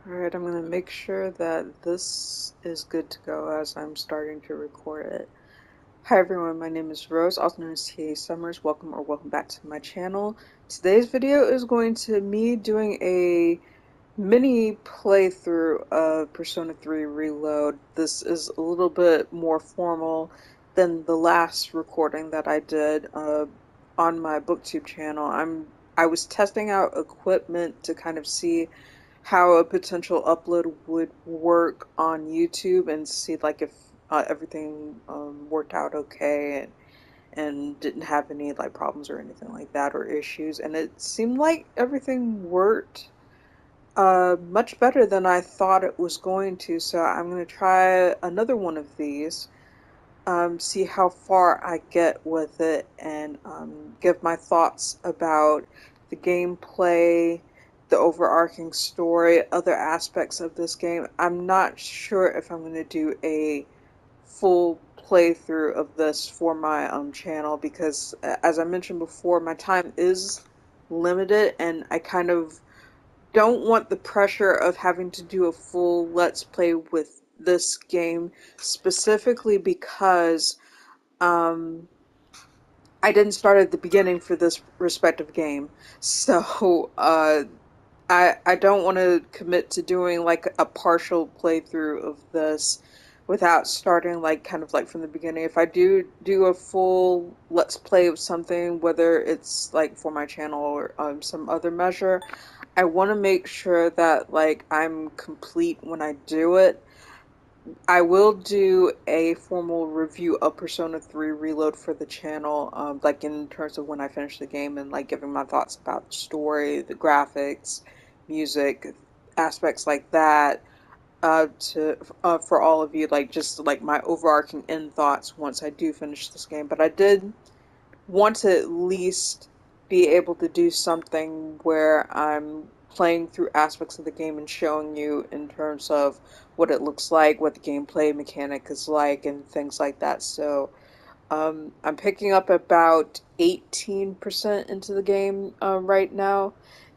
Alright, I'm going to make sure that this is good to go as I'm starting to record it. Hi everyone, my name is Rose, also known as TA Summers. Welcome back to my channel. Today's video is going to me doing a mini playthrough of Persona 3 Reload. This is a little bit more formal than the last recording that I did on my booktube channel. I was testing out equipment to kind of see how a potential upload would work on YouTube and see like if everything worked out okay and didn't have any like problems or anything like that or issues. And it seemed like everything worked much better than I thought it was going to. So I'm going to try another one of these, see how far I get with it, and give my thoughts about the gameplay, the overarching story, other aspects of this game. I'm not sure if I'm going to do a full playthrough of this for my channel because, as I mentioned before, my time is limited, and I kind of don't want the pressure of having to do a full let's play with this game, specifically because um, I didn't start at the beginning for this respective game. So I don't want to commit to doing like a partial playthrough of this without starting like kind of like from the beginning. If I do a full let's play of something, whether it's like for my channel or some other measure, I want to make sure that like I'm complete when I do it. I will do a formal review of Persona 3 Reload for the channel, like in terms of when I finish the game and like giving my thoughts about the story, the graphics, music, aspects like that. To For all of you, like just like my overarching end thoughts once I do finish this game. But I did want to at least be able to do something where I'm playing through aspects of the game and showing you in terms of what it looks like, what the gameplay mechanic is like, and things like that. So I'm picking up about 18% into the game right now.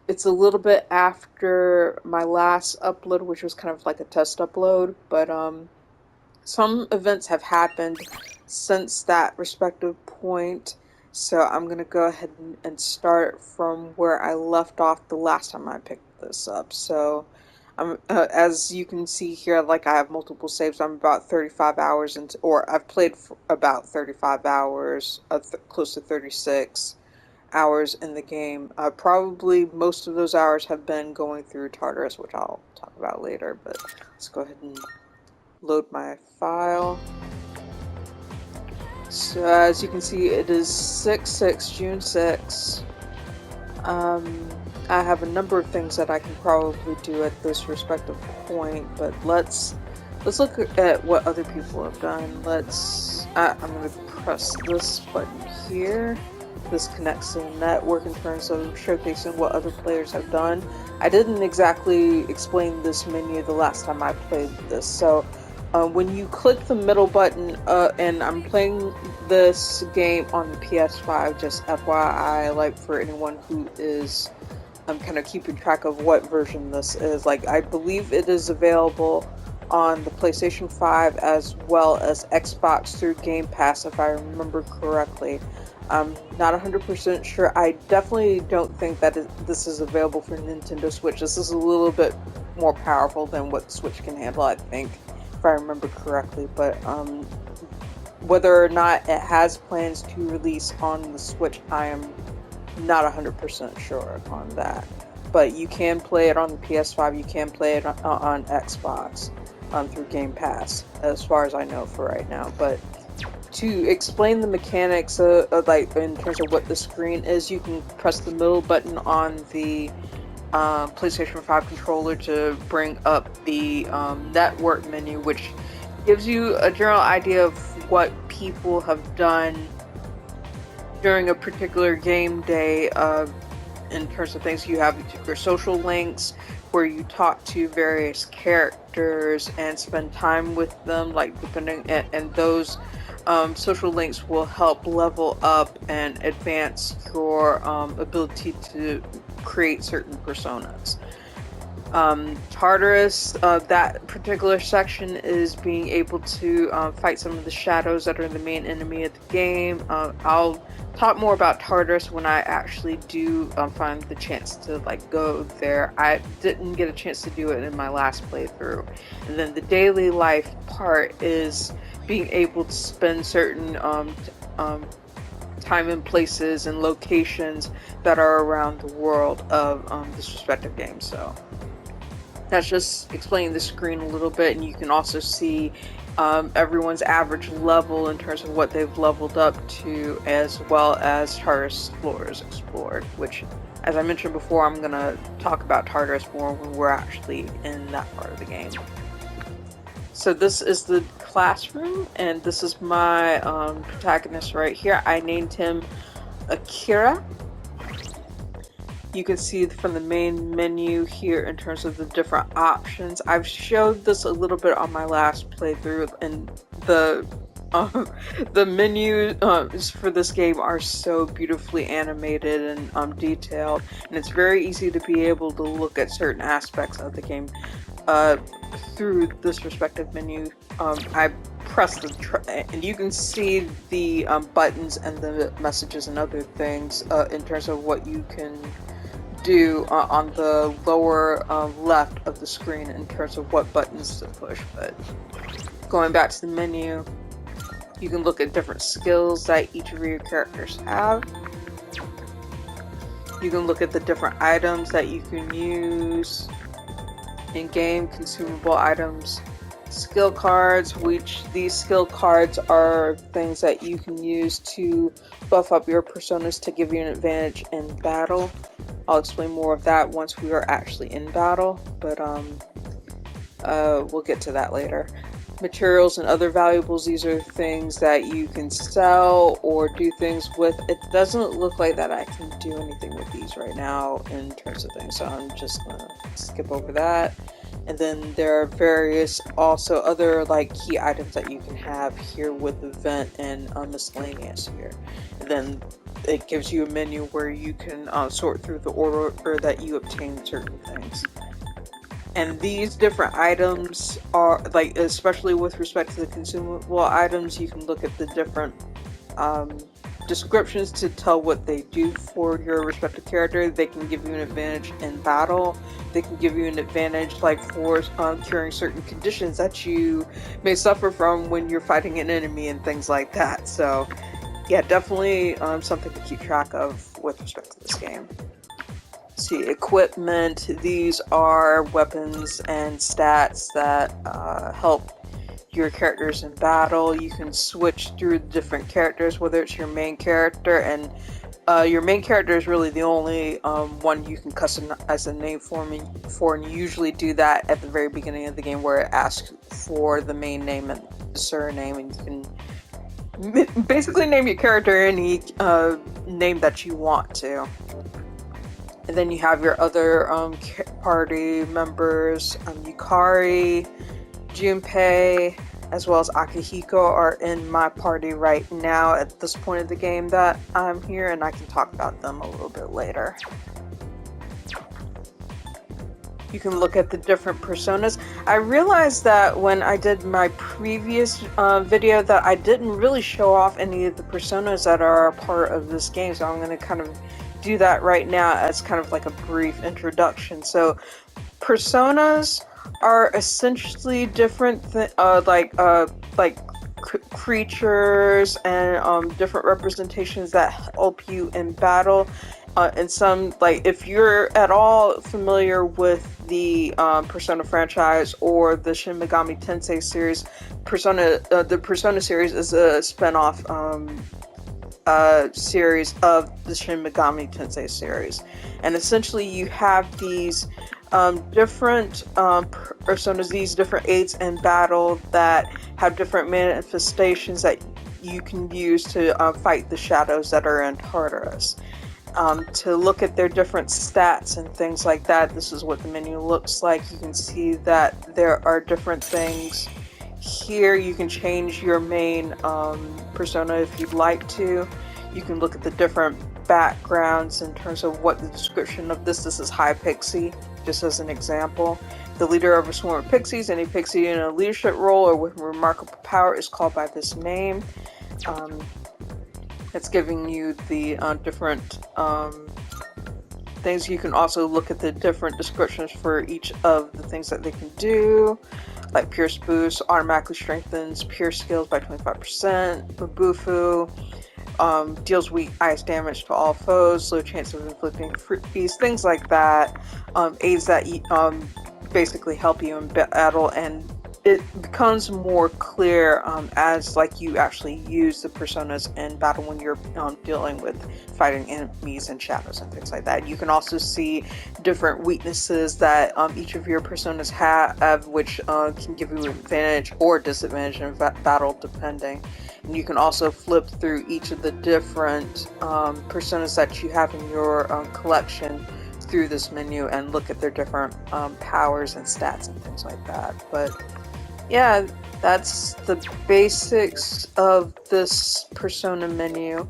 It's a little bit after my last upload, which was kind of like a test upload, but some events have happened since that respective point, so I'm going to go ahead and start from where I left off the last time I picked this up. So, as you can see here, like I have multiple saves. I'm about 35 hours into, or I've played for about 35 hours, close to 36 hours in the game. Probably most of those hours have been going through Tartarus, which I'll talk about later, but let's go ahead and load my file. So as you can see, it is 6/6, June 6. Um, I have a number of things that I can probably do at this respective point, but let's look at what other people have done. I'm going to press this button here. This connects to the network in terms of showcasing what other players have done. I didn't exactly explain this menu the last time I played this, so when you click the middle button, and I'm playing this game on the PS5, just FYI, like for anyone who is kind of keeping track of what version this is. Like, I believe it is available on the PlayStation 5 as well as Xbox through Game Pass, if I remember correctly. I'm not 100% sure. I definitely don't think that this is available for Nintendo Switch. This is a little bit more powerful than what Switch can handle, I think, if I remember correctly. But whether or not it has plans to release on the Switch, I am not 100% sure on that. But you can play it on the PS5, you can play it on Xbox through Game Pass, as far as I know for right now. But to explain the mechanics, like in terms of what the screen is, you can press the middle button on the PlayStation 5 controller to bring up the network menu, which gives you a general idea of what people have done during a particular game day. In terms of things, you have your social links where you talk to various characters and spend time with them, like depending, and those social links will help level up and advance your ability to create certain personas. Tartarus, that particular section is being able to fight some of the shadows that are the main enemy of the game. I'll talk more about Tartarus when I actually do find the chance to like go there. I didn't get a chance to do it in my last playthrough. And then the daily life part is being able to spend certain time and places and locations that are around the world of this respective game. So that's just explaining the screen a little bit, and you can also see everyone's average level in terms of what they've leveled up to, as well as Tartarus floors explored, which, as I mentioned before, I'm going to talk about Tartarus more when we're actually in that part of the game. So this is the classroom, and this is my protagonist right here. I named him Akira. You can see from the main menu here in terms of the different options. I've showed this a little bit on my last playthrough, and the menus for this game are so beautifully animated and detailed, and it's very easy to be able to look at certain aspects of the game through this respective menu. I press and you can see the buttons and the messages and other things in terms of what you can do on the lower left of the screen in terms of what buttons to push. But going back to the menu, you can look at different skills that each of your characters have. You can look at the different items that you can use in-game, consumable items, skill cards, which these skill cards are things that you can use to buff up your personas to give you an advantage in battle. I'll explain more of that once we are actually in battle, but we'll get to that later. Materials and other valuables, these are things that you can sell or do things with. It doesn't look like that I can do anything with these right now in terms of things, so I'm just gonna skip over that. And then there are various also other like key items that you can have here with event and miscellaneous here. And then it gives you a menu where you can sort through the order that you obtain certain things. And these different items are, like, especially with respect to the consumable items, you can look at the different descriptions to tell what they do for your respective character. They can give you an advantage in battle. They can give you an advantage, like, for curing certain conditions that you may suffer from when you're fighting an enemy and things like that. So, yeah, definitely something to keep track of with respect to this game. See, equipment. These are weapons and stats that help your characters in battle. You can switch through the different characters, whether it's your main character, and your main character is really the only one you can customize a name for, and you usually do that at the very beginning of the game, where it asks for the main name and the surname, and you can basically name your character any name that you want to. And then you have your other party members. Yukari, Junpei, as well as Akihiko are in my party right now at this point of the game that I'm here, and I can talk about them a little bit later. You can look at the different personas. I realized that when I did my previous video that I didn't really show off any of the personas that are a part of this game, so I'm going to kind of do that right now as kind of like a brief introduction. So personas are essentially different creatures and different representations that help you in battle. And some, like, if you're at all familiar with the Persona franchise or the Shin Megami Tensei series, the Persona series is a spin-off series of the Shin Megami Tensei series, and essentially you have these different personas, these different aids in battle that have different manifestations that you can use to fight the shadows that are in Tartarus. To look at their different stats and things like that, this is what the menu looks like. You can see that there are different things here. You can change your main persona if you'd like to. You can look at the different backgrounds in terms of what the description of this is High Pixie, just as an example. The leader of a swarm of pixies, any pixie in a leadership role or with remarkable power is called by this name. It's giving you the different things. You can also look at the different descriptions for each of the things that they can do, like Pierce Boost, automatically strengthens Pierce skills by 25%, Mabufu, deals weak ice damage to all foes, low chance of inflicting freeze, things like that, aids that basically help you in battle, and it becomes more clear as like you actually use the personas in battle when you're dealing with fighting enemies and shadows and things like that. You can also see different weaknesses that each of your personas have, which can give you an advantage or disadvantage in battle depending. And you can also flip through each of the different personas that you have in your collection through this menu and look at their different powers and stats and things like that. But yeah, that's the basics of this persona menu.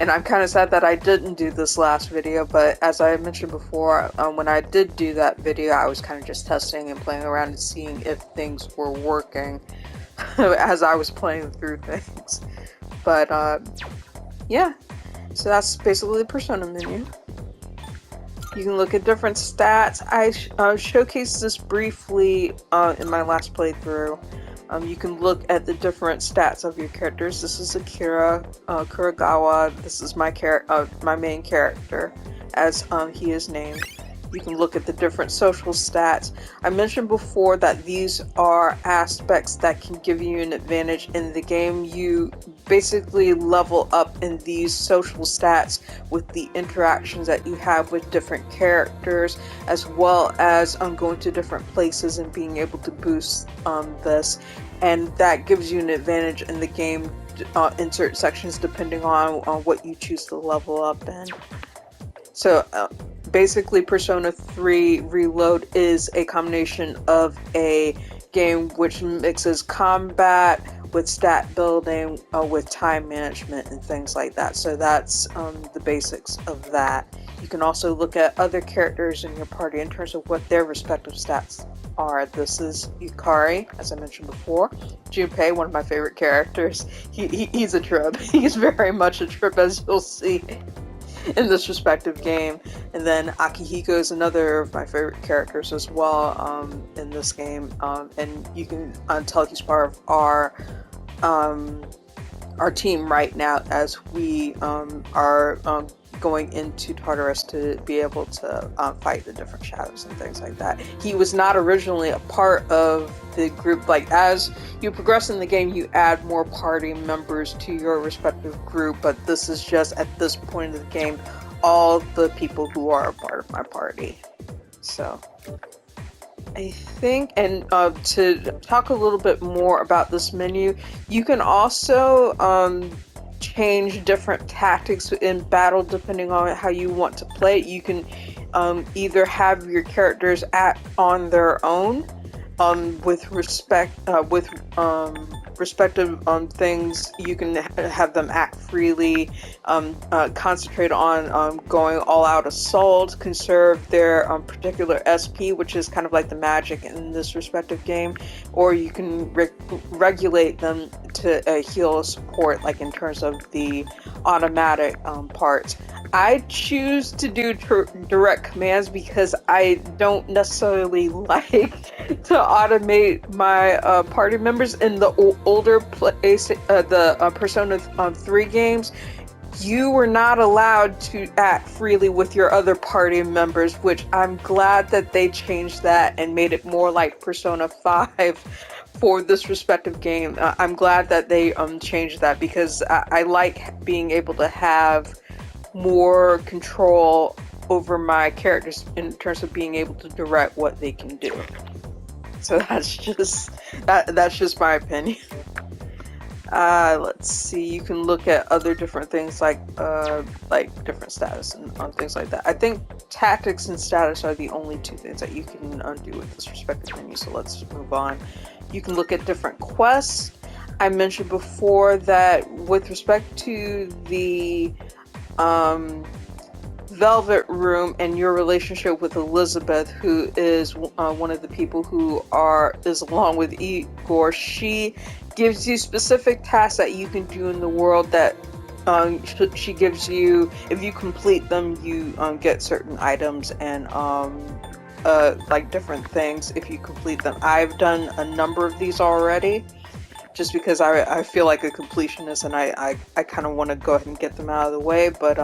And I'm kind of sad that I didn't do this last video, but as I mentioned before, when I did do that video, I was kind of just testing and playing around and seeing if things were working as I was playing through things. But yeah, so that's basically the persona menu. You can look at different stats. I showcased this briefly in my last playthrough. You can look at the different stats of your characters. This is Akira Kuragawa. This is my main character, as he is named. You can look at the different social stats. I mentioned before that these are aspects that can give you an advantage in the game. You basically level up in these social stats with the interactions that you have with different characters, as well as going to different places and being able to boost this. And that gives you an advantage in the game in certain sections depending on what you choose to level up in. So basically Persona 3 Reload is a combination of a game which mixes combat with stat building, with time management and things like that. So that's the basics of that. You can also look at other characters in your party in terms of what their respective stats are. This is Yukari, as I mentioned before. Junpei, one of my favorite characters. He's a trip. He's very much a trip, as you'll see in this respective game. And then Akihiko is another of my favorite characters as well in this game, and you can tell he's part of our team right now as we are going into Tartarus to be able to fight the different shadows and things like that. He was not originally a part of the group. Like, as you progress in the game, you add more party members to your respective group, but this is just, at this point of the game, all the people who are a part of my party. So I think, and to talk a little bit more about this menu, you can also change different tactics in battle depending on how you want to play. You can either have your characters act on their own with respective things. You can have them act freely, concentrate on going all out assault, conserve their particular SP, which is kind of like the magic in this respective game, or you can regulate them to heal support, like in terms of the automatic parts. I choose to do direct commands because I don't necessarily like to automate my party members. In the older the Persona 3 games, you were not allowed to act freely with your other party members, which I'm glad that they changed that and made it more like Persona 5 for this respective game. I'm glad that they changed that, because I like being able to have more control over my characters in terms of being able to direct what they can do. So that's just my opinion. Let's see, you can look at other different things like different status and things like that. I think tactics and status are the only two things that you can do with this respective menu, so let's move on. You can look at different quests. I mentioned before that with respect to the Velvet Room and your relationship with Elizabeth, who is one of the people who is along with Igor. She gives you specific tasks that you can do in the world that she gives you. If you complete them, you get certain items and like different things if you complete them. I've done a number of these already, just because I feel like a completionist, and I kind of want to go ahead and get them out of the way, but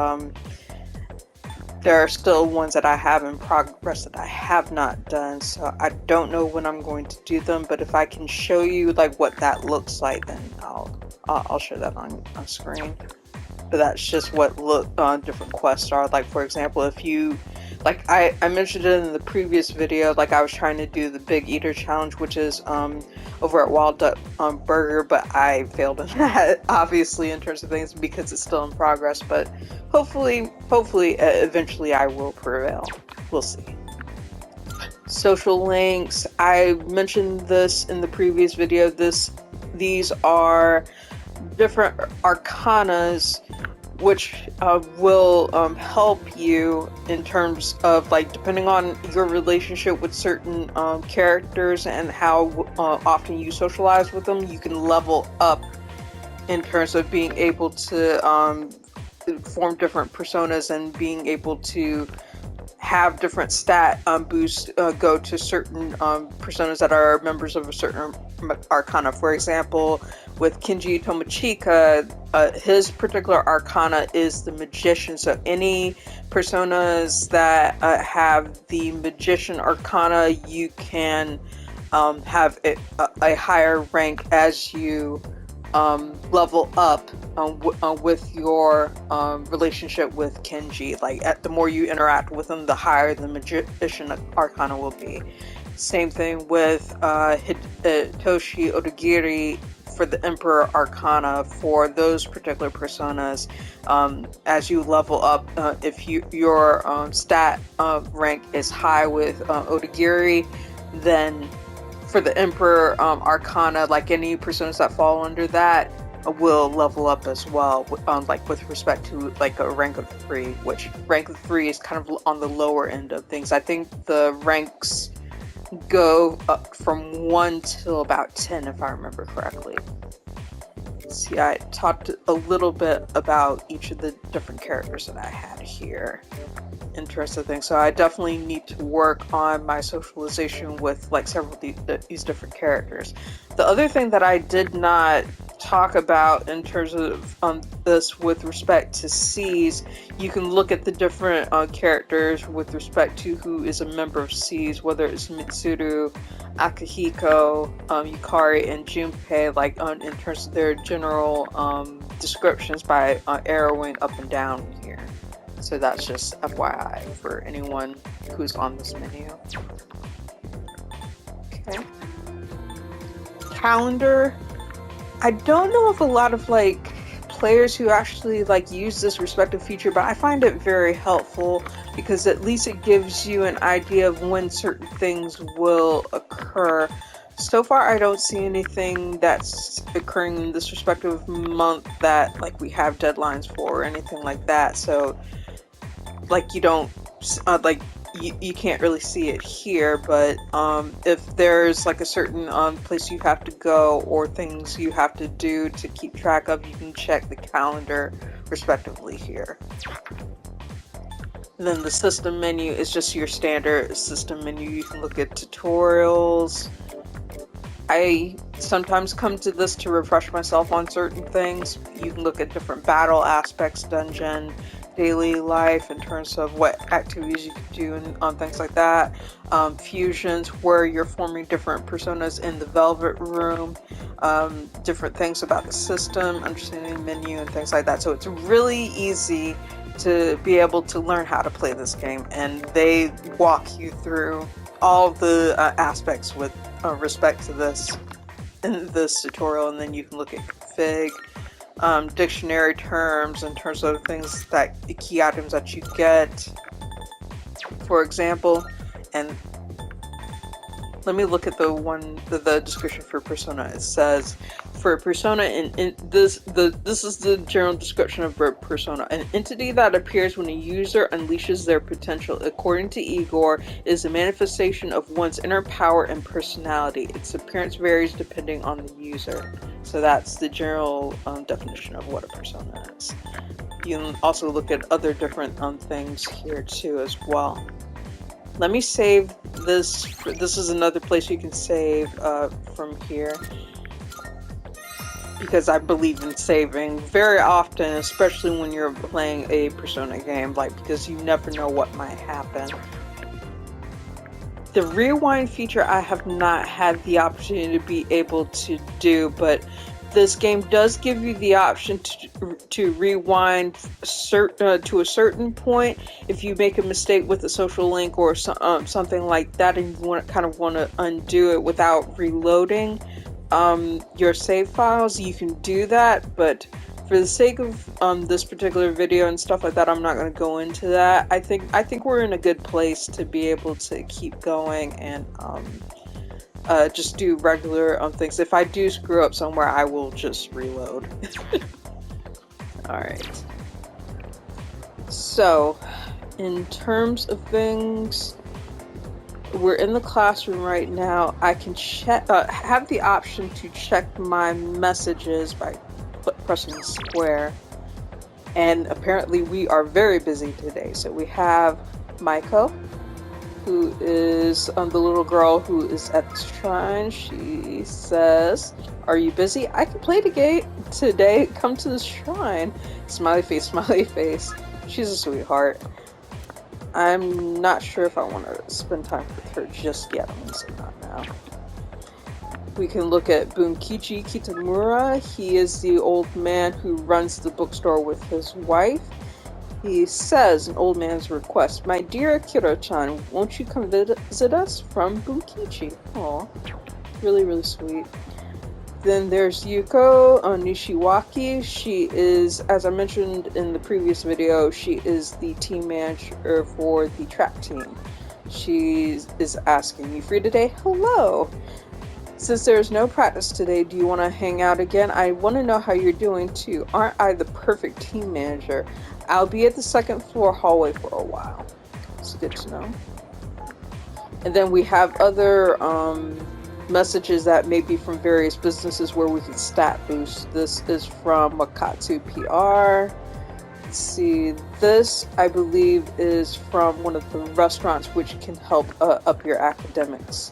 there are still ones that I have in progress that I have not done, so I don't know when I'm going to do them, but if I can show you like what that looks like, then I'll show that on screen. But that's just what different quests are. Like, for example, if you, like I mentioned it in the previous video, like I was trying to do the Big Eater Challenge, which is over at Wild Duck Burger, but I failed in that, obviously, in terms of things, because it's still in progress, but hopefully, eventually I will prevail. We'll see. Social links. I mentioned this in the previous video. These are different arcanas which will help you in terms of, like, depending on your relationship with certain characters and how often you socialize with them, you can level up in terms of being able to form different personas and being able to have different stat boosts go to certain personas that are members of a certain arcana. For example, with Kenji Tomochika, his particular arcana is the Magician. So any personas that have the Magician arcana, you can have a higher rank as you level up with your relationship with Kenji. Like, the more you interact with him, the higher the Magician arcana will be. Same thing with Hitoshi Odagiri for the Emperor arcana. For those particular personas, as you level up, if your stat rank is high with Odagiri, then for the Emperor arcana, like any personas that fall under that will level up as well, like with respect to like a rank of 3, which rank of 3 is kind of on the lower end of things. I think the ranks go up from 1 till about 10, if I remember correctly. See, I talked a little bit about each of the different characters that I had here. Interesting things. So I definitely need to work on my socialization with like several of these different characters. The other thing that I did not talk about in terms of this with respect to C's, you can look at the different characters with respect to who is a member of C's, whether it's Mitsuru, Akihiko, Yukari, and Junpei, like in terms of their general descriptions by arrowing up and down here. So that's just FYI for anyone who's on this menu. Okay. Calendar. I don't know if a lot of like players who actually like use this respective feature, but I find it very helpful because at least it gives you an idea of when certain things will occur. So far, I don't see anything that's occurring in this respective month that like we have deadlines for or anything like that. So like you don't like you can't really see it here, but if there's like a certain place you have to go or things you have to do to keep track of, you can check the calendar respectively here. And then the system menu is just your standard system menu. You can look at tutorials. I sometimes come to this to refresh myself on certain things. You can look at different battle aspects, dungeon, daily life in terms of what activities you can do and things like that. Fusions, where you're forming different personas in the Velvet Room, different things about the system, understanding the menu and things like that. So it's really easy to be able to learn how to play this game, and they walk you through all the aspects with respect to this in this tutorial. And then you can look at config, dictionary terms in terms of things that key items that you get, for example. And let me look at the description for persona. It says, for a persona, and this is the general description of a persona: an entity that appears when a user unleashes their potential. According to Igor, it is a manifestation of one's inner power and personality. Its appearance varies depending on the user. So that's the general definition of what a persona is. You can also look at other different things here too as well. Let me save this. This is another place you can save from here, because I believe in saving very often, especially when you're playing a Persona game, because you never know what might happen. The rewind feature I have not had the opportunity to be able to do, but this game does give you the option to rewind to a certain point if you make a mistake with a social link or something like that, and you kind of want to undo it without reloading your save files. You can do that, but for the sake of this particular video and stuff like that, I'm not going to go into that. I think we're in a good place to be able to keep going and just do regular things. If I do screw up somewhere, I will just reload. Alright. So, in terms of things, we're in the classroom right now. I can check, have the option to check my messages by pressing square. And apparently we are very busy today. So we have Maiko, who is the little girl who is at the shrine. She says, "Are you busy? I can play the game today. Come to the shrine." Smiley face, smiley face. She's a sweetheart. I'm not sure if I want to spend time with her just yet. I'm going to say not now. We can look at Bunkichi Kitamura. He is the old man who runs the bookstore with his wife. He says, an old man's request, "My dear Akira-chan, won't you come visit us?" From Bunkichi. Aw, really, really sweet. Then there's Yuko Nishiwaki. She is, as I mentioned in the previous video, she is the team manager for the track team. She is asking, "You free today?" "Hello. Since there's no practice today, do you want to hang out again? I want to know how you're doing too. Aren't I the perfect team manager? I'll be at the second floor hallway for a while." It's good to know. And then we have other messages that may be from various businesses where we can stat boost. This is from Wakatsu PR. Let's see, this I believe is from one of the restaurants which can help up your academics.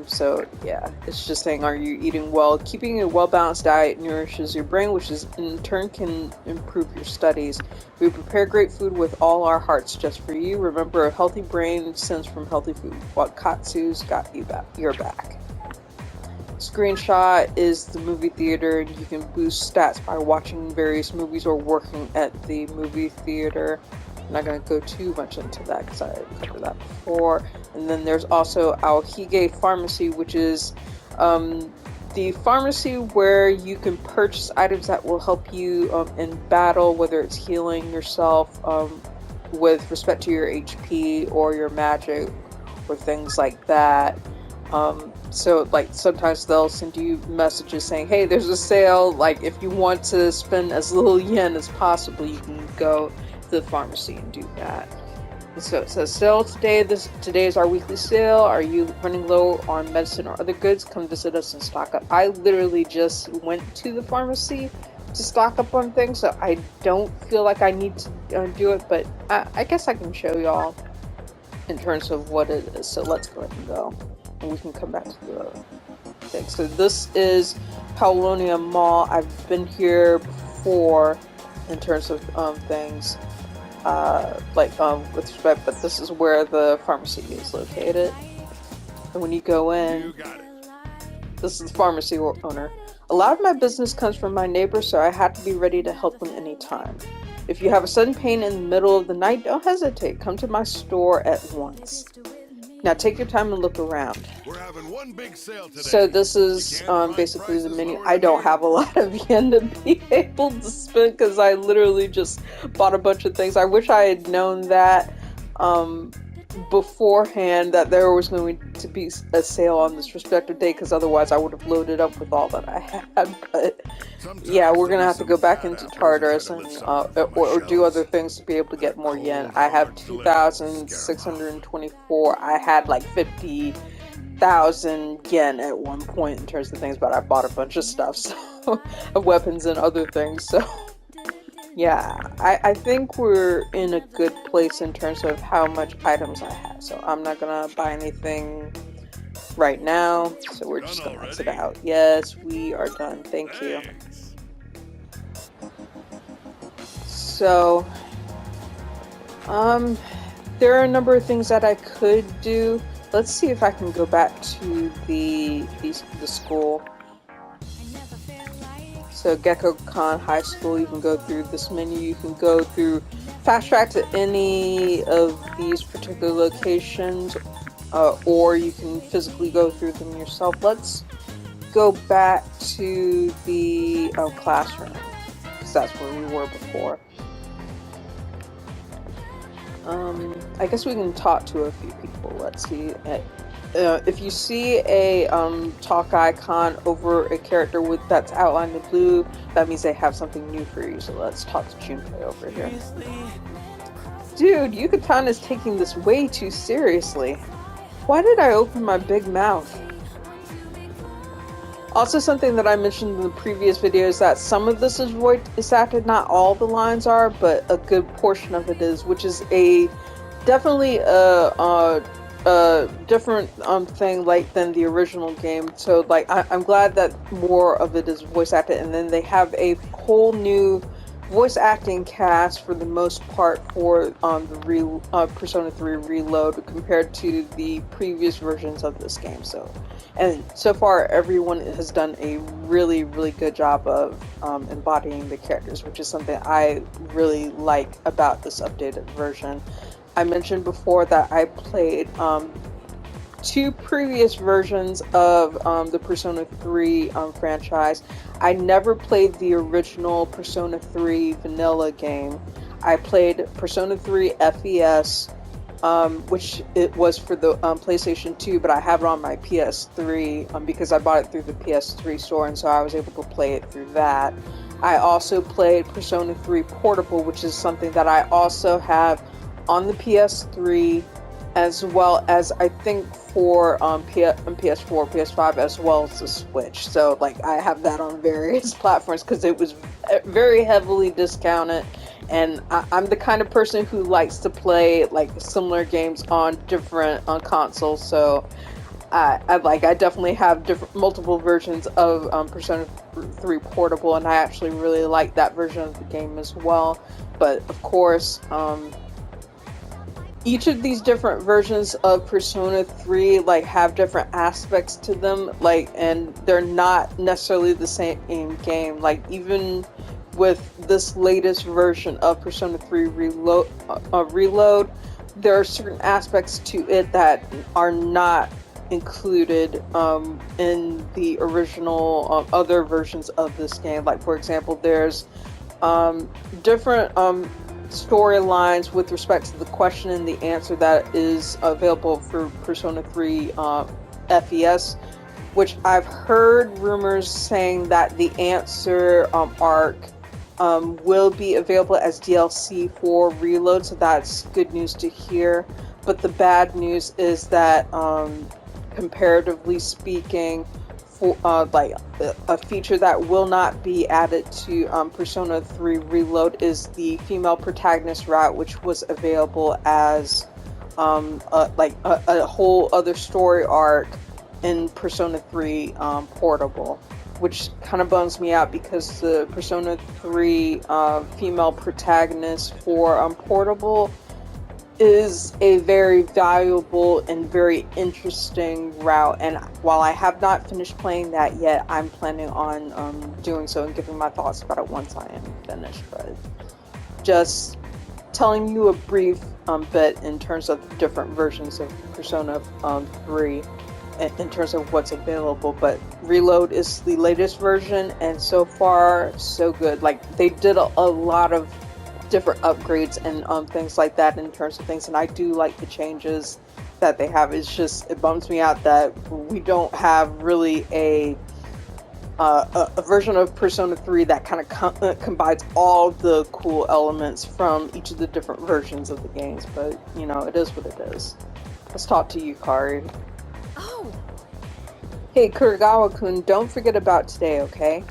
So yeah, it's just saying, "Are you eating well? Keeping a well-balanced diet nourishes your brain, which is in turn can improve your studies. We prepare great food with all our hearts just for you. Remember, a healthy brain stems from healthy food. Wakatsu's got your back." Screenshot is the movie theater, and you can boost stats by watching various movies or working at the movie theater. I'm not going to go too much into that because I covered that before. And then there's also Aohige Pharmacy, which is the pharmacy where you can purchase items that will help you in battle, whether it's healing yourself with respect to your HP or your magic or things like that. So sometimes they'll send you messages saying, "Hey, there's a sale. If you want to spend as little yen as possible, you can go to the pharmacy and do that." So it says, "Sale today. Today is our weekly sale. Are you running low on medicine or other goods? Come visit us and stock up." I literally just went to the pharmacy to stock up on things, so I don't feel like I need to do it, but I guess I can show y'all in terms of what it is. So let's go ahead and go, and we can come back to the thing. So this is Paulonia Mall. I've been here before in terms of things. With respect, but this is where the pharmacy is located. And when you go in, this is the pharmacy owner. "A lot of my business comes from my neighbors, so I had to be ready to help them anytime. If you have a sudden pain in the middle of the night, don't hesitate. Come to my store at once. Now take your time and look around." We're having one big sale today. So this is basically the menu. I don't have a lot of yen to be able to spend because I literally just bought a bunch of things. I wish I had known that beforehand that there was going to be a sale on this respective day, because otherwise I would have loaded up with all that I had. But yeah, we're gonna have to go back into Tartarus and or do other things to be able to get more yen. I have 2,624. I had like 50,000 yen at one point in terms of things, but I bought a bunch of stuff, so weapons and other things. So yeah, I think we're in a good place in terms of how much items I have. So I'm not gonna buy anything right now. So we're just gonna exit out. Yes, we are done. Thank you. So, there are a number of things that I could do. Let's see if I can go back to the school. So Gecko-Con High School, you can go through this menu, you can go through fast track to any of these particular locations, or you can physically go through them yourself. Let's go back to the classroom, because that's where we were before. I guess we can talk to a few people. Let's see. If you see a talk icon over a character that's outlined in blue, that means they have something new for you. So let's talk to Junpei over here. Dude, Yucatan is taking this way too seriously. Why did I open my big mouth? Also, something that I mentioned in the previous video is that some of this is voice acted, not all the lines are, but a good portion of it is, which is definitely a different thing than the original game. So like I'm glad that more of it is voice acted, and then they have a whole new voice acting cast for the most part for the Persona 3 Reload compared to the previous versions of this game. And so far everyone has done a really, really good job of embodying the characters, which is something I really like about this updated version. I mentioned before that I played two previous versions of the Persona 3 franchise. I never played the original Persona 3 vanilla game. I played Persona 3 FES, which it was for the PlayStation 2, but I have it on my PS3 because I bought it through the PS3 store, and so I was able to play it through that. I also played Persona 3 Portable, which is something that I also have on the PS3, as well as I think for PS4, PS5, as well as the Switch. So like I have that on various platforms because it was very heavily discounted, and I'm the kind of person who likes to play like similar games on different consoles. So I definitely have multiple versions of Persona 3 Portable, and I actually really like that version of the game as well. But of course, each of these different versions of Persona 3 have different aspects to them, and they're not necessarily the same game. Like even with this latest version of Persona 3 Reload, there are certain aspects to it that are not included in the original other versions of this game. Like for example, there's different storylines with respect to the question and the answer that is available for Persona 3 FES, which I've heard rumors saying that the answer arc will be available as DLC for Reload, so that's good news to hear. But the bad news is that comparatively speaking, for a feature that will not be added to Persona 3 Reload is the female protagonist route, which was available as a whole other story arc in Persona 3 Portable, which kind of bums me out because the Persona 3 female protagonist for Portable is a very valuable and very interesting route, and while I have not finished playing that yet, I'm planning on doing so and giving my thoughts about it once I am finished. But just telling you a brief bit in terms of the different versions of Persona 3 in terms of what's available. But Reload is the latest version, and so far so good. Like they did a lot of different upgrades and things like that in terms of things. And I do like the changes that they have. It's just, it bums me out that we don't have really a version of Persona 3 that kind of combines all the cool elements from each of the different versions of the games. But, you know, it is what it is. Let's talk to you, Kari. Oh! Hey, Kuragawa-kun, don't forget about today, okay?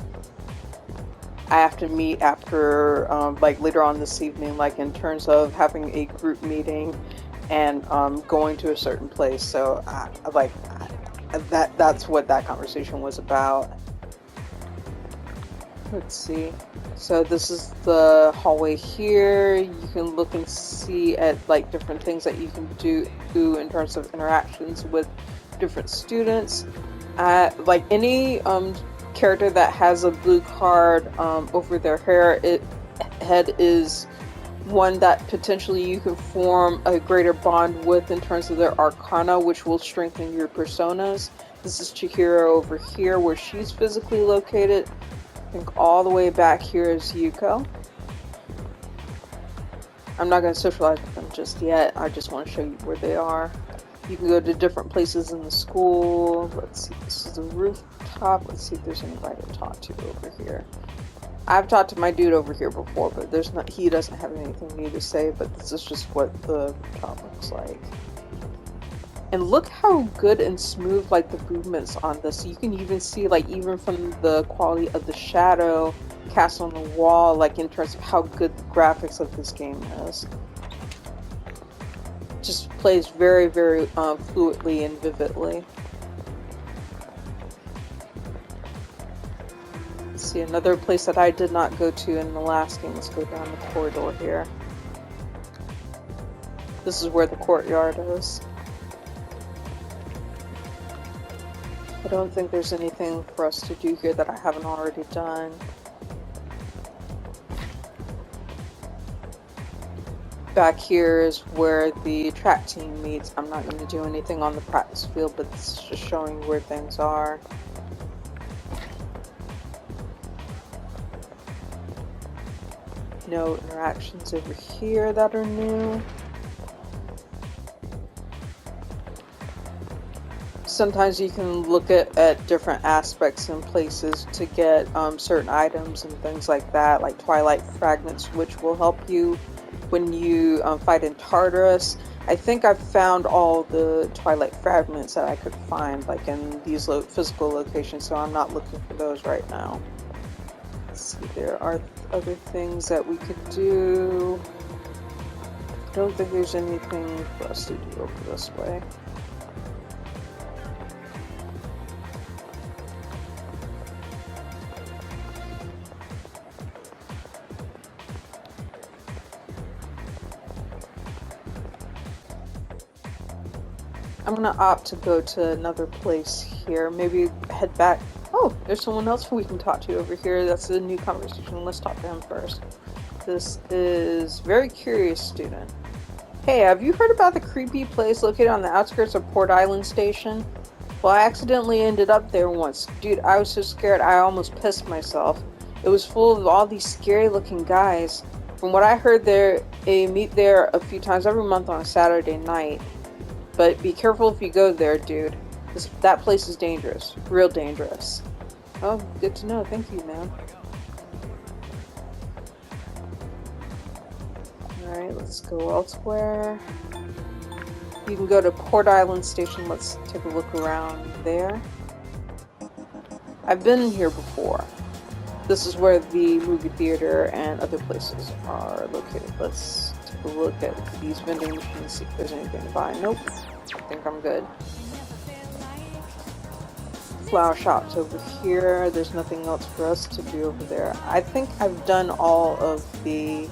I have to meet after, like, later on this evening, like, in terms of having a group meeting and going to a certain place. So, that's what that conversation was about. Let's see. So this is the hallway here. You can look and see at like different things that you can do in terms of interactions with different students. Like any character that has a blue card over their head is one that potentially you can form a greater bond with in terms of their arcana, which will strengthen your personas. This is Chihiro over here, where she's physically located. I think all the way back here is Yuko. I'm not going to socialize with them just yet. I just want to show you where they are. You can go to different places in the school. Let's see, this is the rooftop. Let's see if there's anybody to talk to over here. I've talked to my dude over here before, but he doesn't have anything new to say, but this is just what the rooftop looks like. And look how good and smooth like the movements on this. You can even see like even from the quality of the shadow cast on the wall, like in terms of how good the graphics of this game is. Just plays very, very fluidly and vividly. Let's see, another place that I did not go to in the last game. Let's go down the corridor here. This is where the courtyard is. I don't think there's anything for us to do here that I haven't already done. Back here is where the track team meets. I'm not going to do anything on the practice field, but it's just showing where things are. No interactions over here that are new. Sometimes you can look at different aspects and places to get certain items and things like that, like Twilight Fragments, which will help you when you fight in Tartarus. I think I've found all the Twilight Fragments that I could find, like in these physical locations, so I'm not looking for those right now. Let's see, there are other things that we could do. I don't think there's anything for us to do over this way. I'm gonna opt to go to another place here. Maybe head back. Oh, there's someone else who we can talk to over here. That's a new conversation. Let's talk to him first. This is Very Curious Student. Hey, have you heard about the creepy place located on the outskirts of Port Island Station? Well, I accidentally ended up there once. Dude, I was so scared I almost pissed myself. It was full of all these scary looking guys. From what I heard, they meet there a few times every month on a Saturday night. But be careful if you go there, dude. That place is dangerous. Real dangerous. Oh, good to know. Thank you, man. Alright, let's go elsewhere. You can go to Port Island Station. Let's take a look around there. I've been here before. This is where the movie theater and other places are located. Let's take a look at these vending machines, see if there's anything to buy. Nope. I think I'm good. Flower shops over here. There's nothing else for us to do over there. I think I've done all of the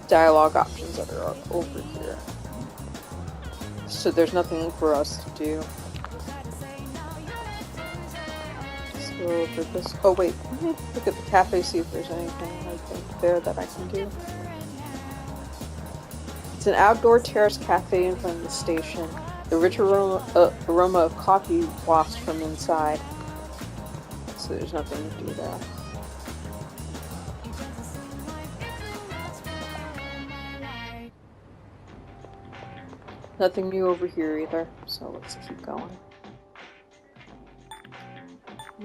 dialogue options that are over here. So there's nothing for us to do. Let's go over this. Oh wait, let me look at the cafe, see if there's anything I think there that I can do. It's an outdoor terrace cafe in front of the station. The rich aroma of coffee wafts from inside. So there's nothing to do there. Nothing new over here either, so let's keep going.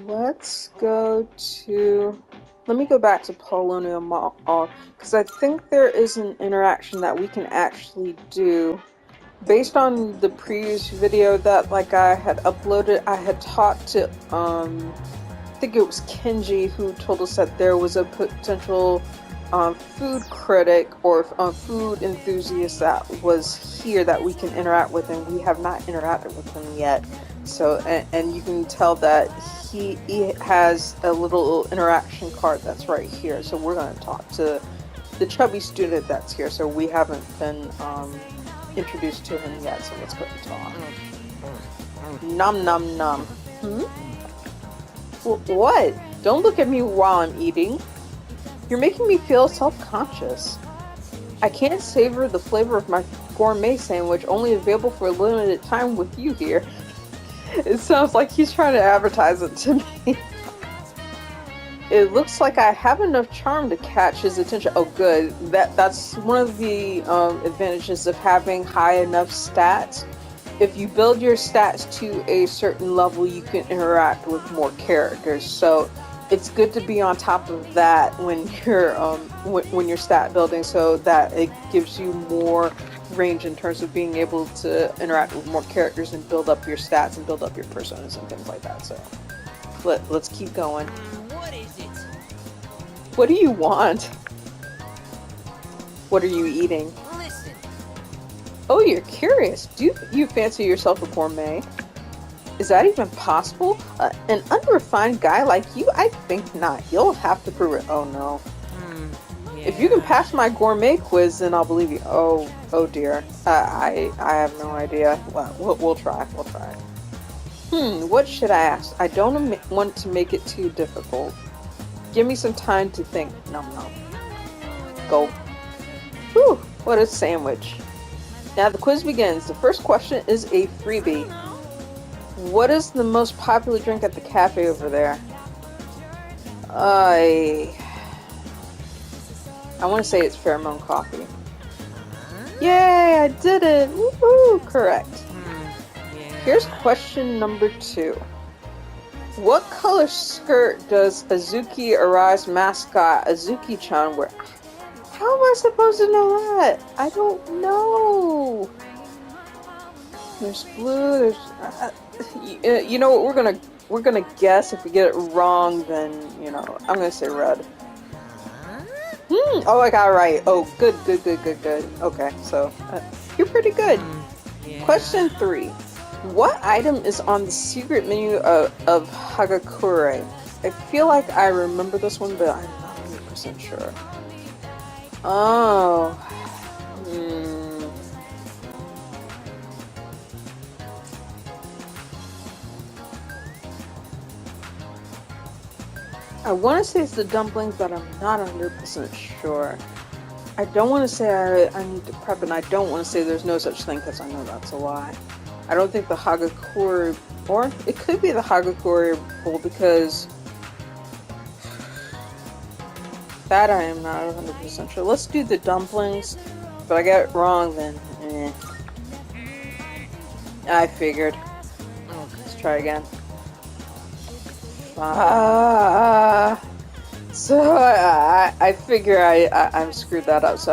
Let's go to... Let me go back to Paulonia Mall, because I think there is an interaction that we can actually do. Based on the previous video that I had uploaded, I had talked to, I think it was Kenji who told us that there was a potential food critic or food enthusiast that was here that we can interact with, and we have not interacted with him yet. So, and you can tell that he has a little interaction card that's right here. So we're going to talk to the chubby student that's here. So we haven't been introduced to him yet. So let's go and talk. Nom nom nom. What? Don't look at me while I'm eating. You're making me feel self-conscious. I can't savor the flavor of my gourmet sandwich, only available for a limited time with you here. It sounds like he's trying to advertise it to me. It looks like I have enough charm to catch his attention. Oh, good. That's one of the advantages of having high enough stats. If you build your stats to a certain level, you can interact with more characters. So it's good to be on top of that when you're stat building, so that it gives you more range in terms of being able to interact with more characters and build up your stats and build up your personas and things like that. So let's keep going. What is it? What do you want? What are you eating? Listen. Oh, you're curious. Do you fancy yourself a gourmet? Is that even possible? An unrefined guy like you? I think not. You'll have to prove it. Oh no. Yeah. If you can pass my gourmet quiz, then I'll believe you. Oh dear. I have no idea. Well, we'll try. We'll try. What should I ask? I don't want to make it too difficult. Give me some time to think. No. Go. Whew, what a sandwich. Now the quiz begins. The first question is a freebie. What is the most popular drink at the cafe over there? I want to say it's pheromone coffee. Yay, I did it! Woohoo! Correct. Yeah. Here's question number 2. What color skirt does Azuki Arai's mascot, Azuki-chan, wear? How am I supposed to know that? I don't know. There's blue, there's... you know what, we're gonna guess. If we get it wrong, then, I'm gonna say red. Oh, I got it right. Oh, good. Okay, so, you're pretty good. Yeah. Question 3. What item is on the secret menu of Hagakure? I feel like I remember this one, but I'm not 100% sure. Oh. I want to say it's the dumplings, but I'm not 100% sure. I don't want to say I need to prep, and I don't want to say there's no such thing, because I know that's a lie. I don't think the Hagakure, or it could be the Hagakure bowl, because that I am not 100% sure. Let's do the dumplings. If I get it wrong, then I figured. Let's try again. So I figure I'm screwed that up. So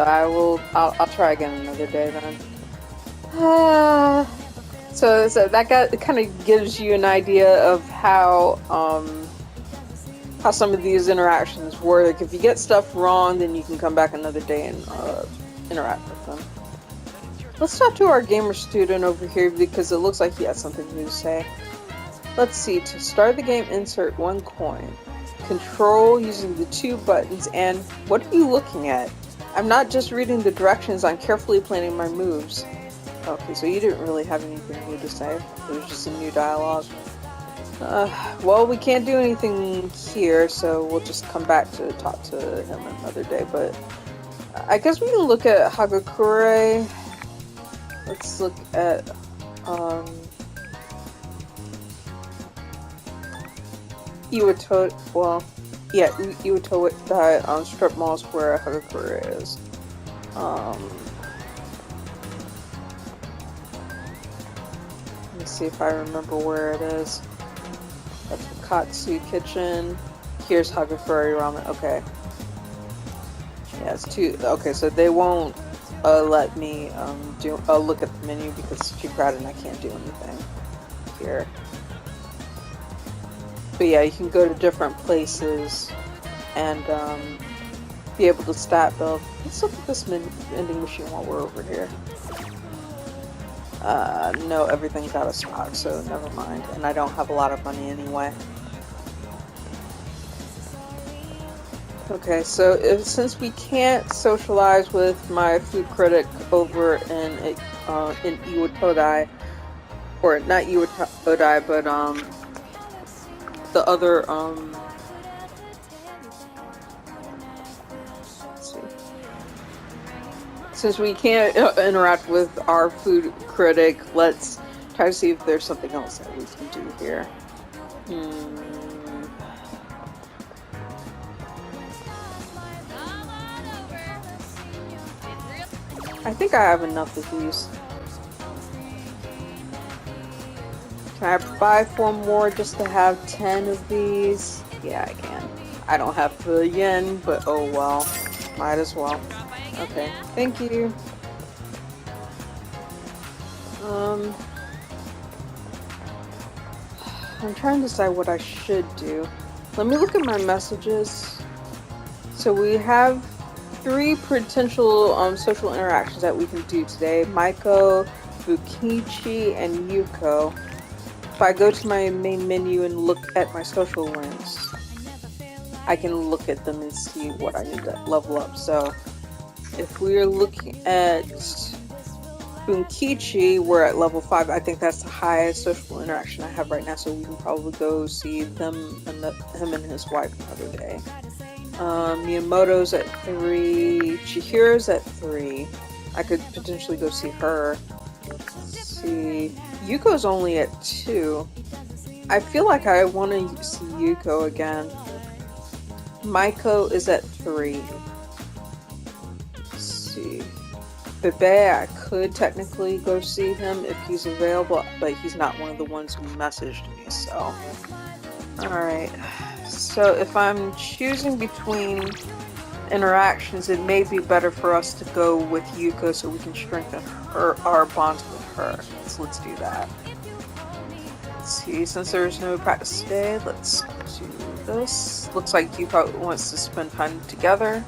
I'll try again another day then. So that kind of gives you an idea of how some of these interactions work. If you get stuff wrong, then you can come back another day and interact with them. Let's talk to our gamer student over here, because it looks like he has something new to say. Let's see. To start the game, insert 1 coin. Control using the 2 buttons, and what are you looking at? I'm not just reading the directions, I'm carefully planning my moves. Okay, so you didn't really have anything new to say. It was just a new dialogue. Well, we can't do anything here, so we'll just come back to talk to him another day, but I guess we can look at Hagakure. Let's look at, Iwato, well, yeah, Iwato that strip malls where Hagakure is. Let's see if I remember where it is. That's the Katsu Kitchen. Here's Haga Furry Ramen. Okay. Yeah, it's too. Okay, so they won't let me look at the menu because it's too crowded and I can't do anything here. But yeah, you can go to different places and be able to stat build. Let's look at this vending machine while we're over here. No, everything's out of stock, so never mind. And I don't have a lot of money anyway. Okay, so since we can't socialize with my food critic over in Iwatodai, or not Iwatodai, but the other let's see. Since we can't interact with our food critic, let's try to see if there's something else that we can do here. I think I have enough of these. Can I buy 4 more just to have 10 of these? Yeah, I can. I don't have the yen, but oh well. Might as well. Okay, thank you. I'm trying to decide what I should do. Let me look at my messages. So we have 3 potential social interactions that we can do today. Maiko, Bukichi, and Yuko. If I go to my main menu and look at my social links, I can look at them and see what I need to level up. So if we're looking at Bunkichi, we're at level 5. I think that's the highest social interaction I have right now, so we can probably go see them and him and his wife another day. Miyamoto's at 3. Chihiro's at 3. I could potentially go see her. Let's see. Yuko's only at 2. I feel like I want to see Yuko again. Maiko is at 3. Let's see. Bebe, I could technically go see him if he's available, but he's not one of the ones who messaged me, so. Alright. So if I'm choosing between interactions, it may be better for us to go with Yuko so we can strengthen our bonds with her. So let's do that. Let's see, since there's no practice today, let's do this. Looks like Yuko wants to spend time together.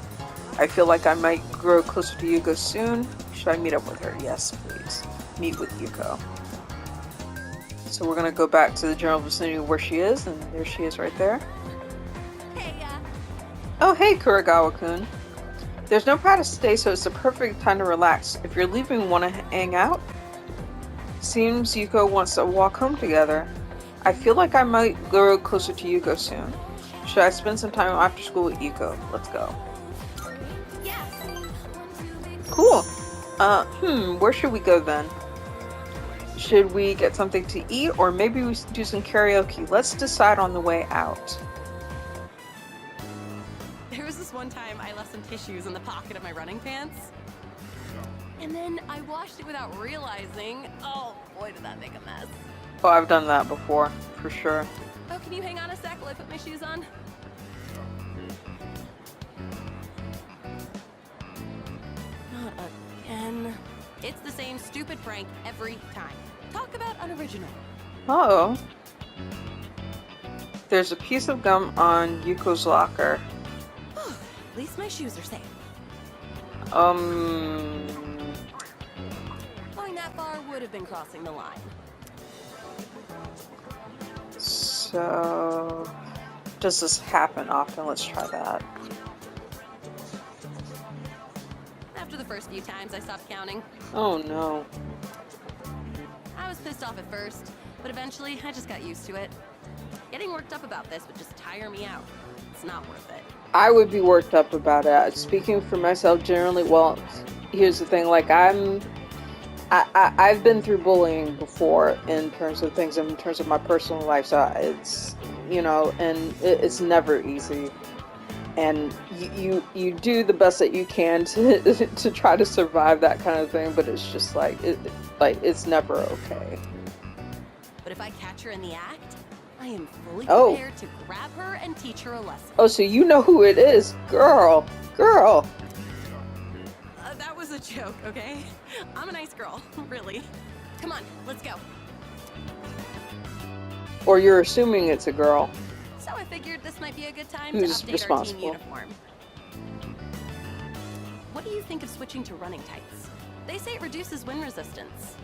I feel like I might grow closer to Yuko soon. Should I meet up with her? Yes, please. Meet with Yuko. So we're gonna go back to the general vicinity where she is, and there she is right there. Oh, hey, Kurigawa-kun. There's no practice today, so it's the perfect time to relax. If you're leaving, want to hang out? Seems Yuko wants to walk home together. I feel like I might grow closer to Yuko soon. Should I spend some time after school with Yuko? Let's go. Cool. Where should we go then? Should we get something to eat, or maybe we do some karaoke? Let's decide on the way out. There was this one time I left some tissues in the pocket of my running pants. And then I washed it without realizing. Oh boy, did that make a mess. Oh, I've done that before, for sure. Oh, can you hang on a sec while I put my shoes on? Not again. It's the same stupid prank every time. Talk about unoriginal. Oh. There's a piece of gum on Yuko's locker. At least my shoes are safe. Going that far would have been crossing the line. So, does this happen often? Let's try that. After the first few times, I stopped counting. Oh no. I was pissed off at first, but eventually I just got used to it. Getting worked up about this would just tire me out. It's not worth it. I would be worked up about it. Speaking for myself, generally, well, here's the thing, like, I've been through bullying before in terms of things, in terms of my personal life, so it's, you know, and it's never easy. And you do the best that you can to try to survive that kind of thing, but it's just like, it's never okay. But if I catch her in the act, I am fully Oh. prepared to grab her and teach her a lesson. Oh, so you know who it is. Girl. That was a joke, okay? I'm a nice girl, really. Come on, let's go. Or you're assuming it's a girl. So I figured this might be a good time Who's to update responsible? our team uniform. What do you think of switching to running tights? They say it reduces wind resistance.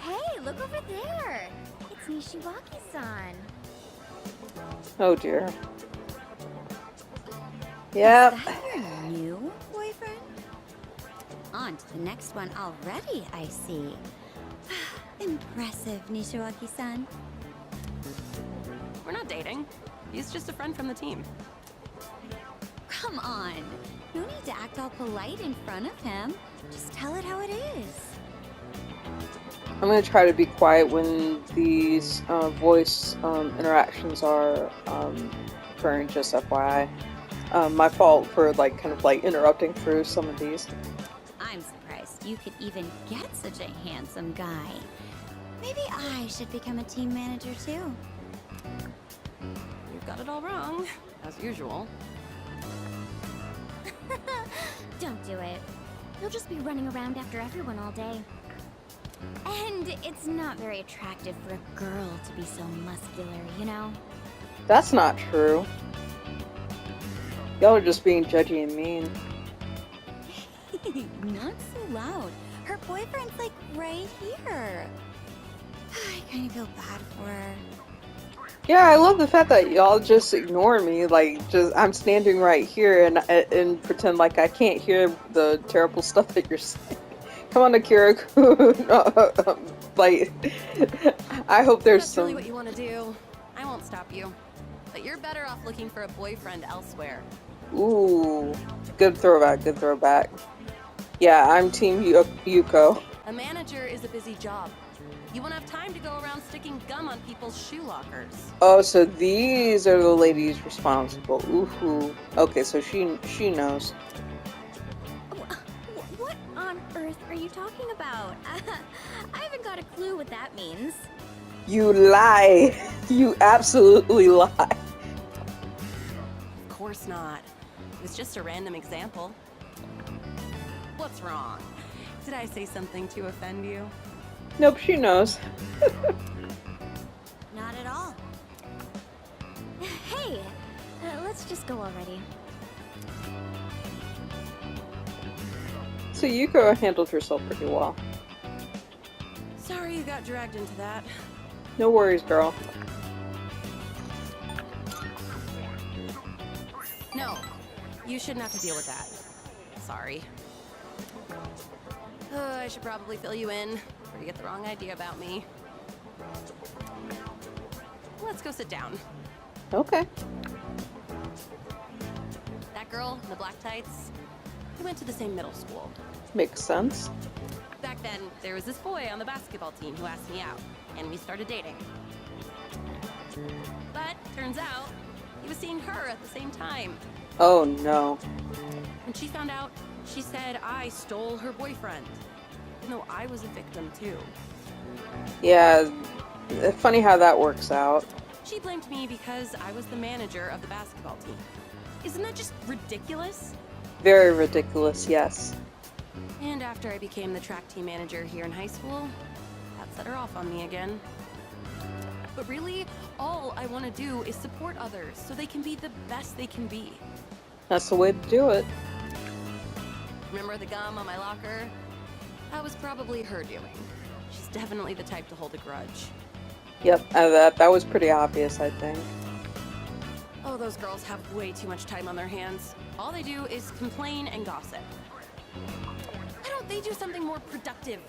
Hey, look over there. It's Nishiwaki-san. Oh dear. Yep. Is that your new boyfriend? On to the next one already, I see. Impressive, Nishiwaki-san. We're not dating. He's just a friend from the team. Come on. No need to act all polite in front of him. Just tell it how it is. I'm gonna try to be quiet when these voice interactions are occurring, just FYI. My fault for kind of interrupting through some of these. I'm surprised you could even get such a handsome guy. Maybe I should become a team manager too. You've got it all wrong, as usual. Don't do it. You'll just be running around after everyone all day. And it's not very attractive for a girl to be so muscular, you know? That's not true. Y'all are just being judgy and mean. Not so loud. Her boyfriend's right here. I kind of feel bad for her. Yeah, I love the fact that y'all just ignore me. I'm standing right here and pretend like I can't hear the terrible stuff that you're saying. Come on, Akira-kun. I hope there's That's some. really what you want to do. I won't stop you. But you're better off looking for a boyfriend elsewhere. Ooh, good throwback. Yeah, I'm Team Yuko. A manager is a busy job. You won't have time to go around sticking gum on people's shoe lockers. Oh, so these are the ladies responsible. Ooh. Okay, so she knows. What on earth are you talking about? I haven't got a clue what that means. You lie. You absolutely lie. Of course not. It was just a random example. What's wrong? Did I say something to offend you? Nope, she knows. Not at all. Hey, let's just go already. So Yuko handled herself pretty well. Sorry you got dragged into that. No worries, girl. No, you shouldn't have to deal with that. Sorry. I should probably fill you in, or you get the wrong idea about me. Let's go sit down. Okay. That girl in the black tights, we went to the same middle school. Makes sense. Back then, there was this boy on the basketball team who asked me out, and we started dating. But turns out, he was seeing her at the same time. Oh no. When she found out, she said I stole her boyfriend. Even though I was a victim too. Yeah, funny how that works out. She blamed me because I was the manager of the basketball team. Isn't that just ridiculous? Very ridiculous, yes. And after I became the track team manager here in high school, that set her off on me again. But really, all I want to do is support others so they can be the best they can be. That's the way to do it. Remember the gum on my locker? That was probably her doing. She's definitely the type to hold a grudge. Yep, that was pretty obvious, I think. Oh, those girls have way too much time on their hands. All they do is complain and gossip. Why don't they do something more productive?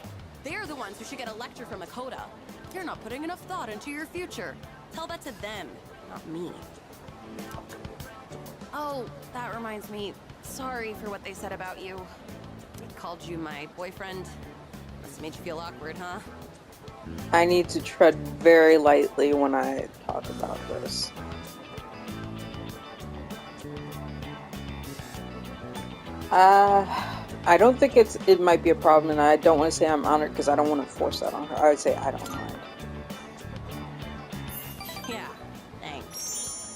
They're the ones who should get a lecture from Makoto. You're not putting enough thought into your future. Tell that to them, not me. Oh, that reminds me. Sorry for what they said about you. They called you my boyfriend. Must have made you feel awkward, huh? I need to tread very lightly when I talk about this. I don't think it might be a problem, and I don't want to say I'm honored because I don't want to force that on her. I would say I don't mind.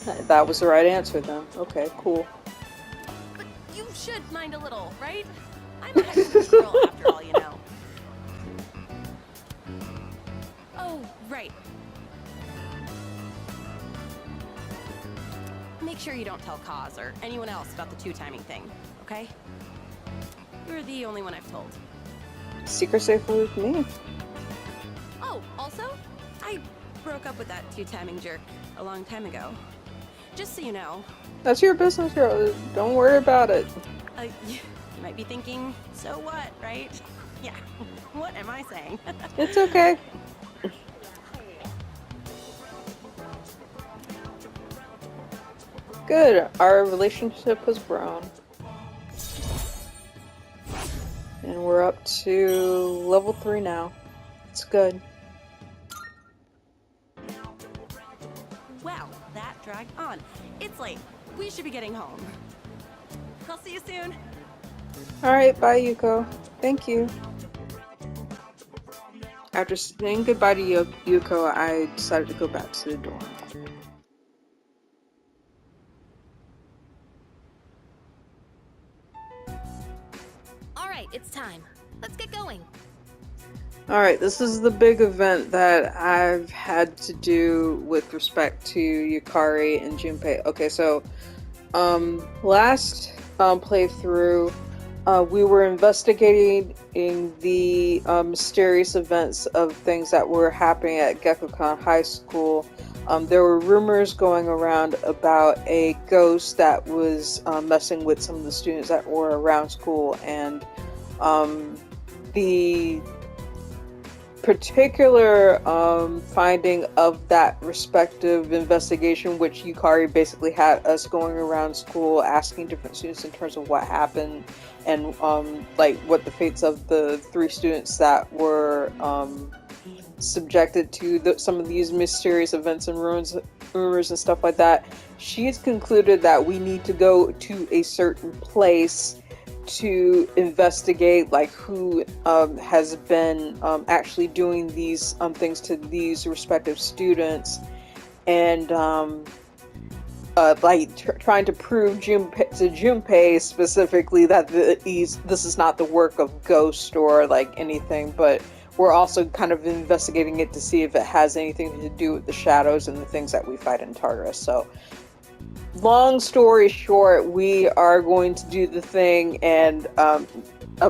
That was the right answer then. Okay, cool. But you should mind a little, right? I'm a high school girl after all, you know. Oh, right. Make sure you don't tell Kaz or anyone else about the two-timing thing, okay? You're the only one I've told. Secret safe with me. Oh, also, I broke up with that two-timing jerk a long time ago. Just so you know. That's your business, girl. Don't worry about it. You might be thinking, so what, right? Yeah, what am I saying? It's okay. Good. Our relationship has grown. And we're up to level 3 now. It's good. Wow, that dragged on. It's late. We should be getting home. I'll see you soon. Alright, bye Yuko. Thank you. After saying goodbye to Yuko, I decided to go back to the dorm. Alright, it's time. Let's get going. Alright, this is the big event that I've had to do with respect to Yukari and Junpei. Okay, so, last playthrough, we were investigating the mysterious events of things that were happening at Gekkokan High School. There were rumors going around about a ghost that was messing with some of the students that were around school, and the particular finding of that respective investigation, which Yukari basically had us going around school asking different students in terms of what happened and like what the fates of the 3 students that were subjected to some of these mysterious events and rumors and stuff like that. She's concluded that we need to go to a certain place to investigate like who has been actually doing these things to these respective students, and trying to prove to Junpei specifically that this is not the work of Ghost or like anything, but we're also kind of investigating it to see if it has anything to do with the shadows and the things that we fight in Tartarus. So long story short, we are going to do the thing, and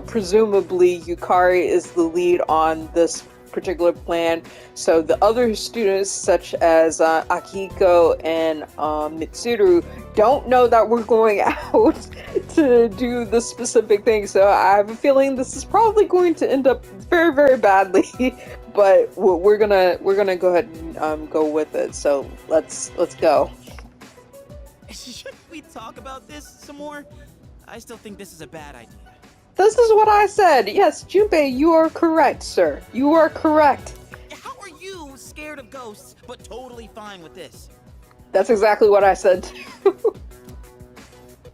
presumably Yukari is the lead on this particular plan. So the other students, such as Akiko and Mitsuru, don't know that we're going out to do the specific thing. So I have a feeling this is probably going to end up very, very badly. But we're gonna go ahead and go with it. So let's go. Should we talk about this some more? I still think this is a bad idea. This is what I said. Yes, Junpei, you are correct, sir. You are correct. How are you scared of ghosts, but totally fine with this? That's exactly what I said too.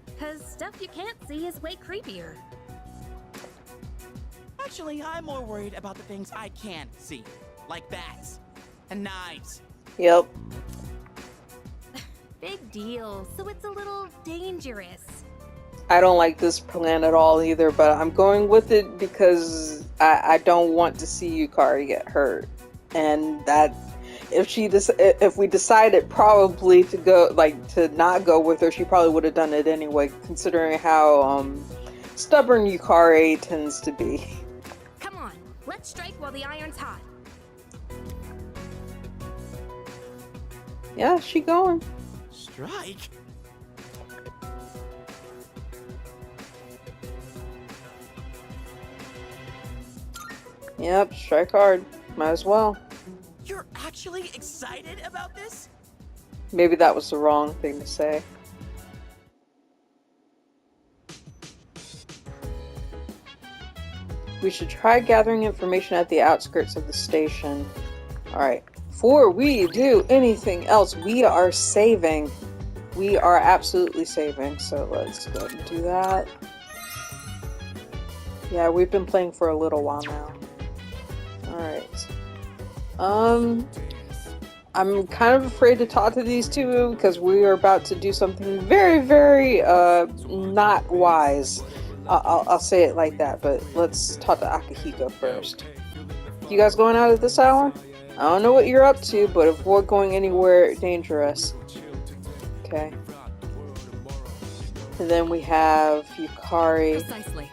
Because stuff you can't see is way creepier. Actually, I'm more worried about the things I can't see. Like bats and knives. Yep. Big deal, so it's a little dangerous. I don't like this plan at all either, but I'm going with it because I don't want to see Yukari get hurt. And that if we decided probably to go, like, to not go with her, she probably would have done it anyway, considering how stubborn Yukari tends to be. Come on, let's strike while the iron's hot. Yeah, she going. Strike? Yep, strike hard. Might as well. You're actually excited about this? Maybe that was the wrong thing to say. We should try gathering information at the outskirts of the station. Alright. Before we do anything else, we are saving. We are absolutely saving. So let's go ahead and do that. Yeah, we've been playing for a little while now. Alright. I'm kind of afraid to talk to these two because we are about to do something very, very not wise. I'll say it like that, but let's talk to Akihiko first. You guys going out at this hour? I don't know what you're up to, but avoid going anywhere dangerous. Okay. And then we have Yukari. Precisely.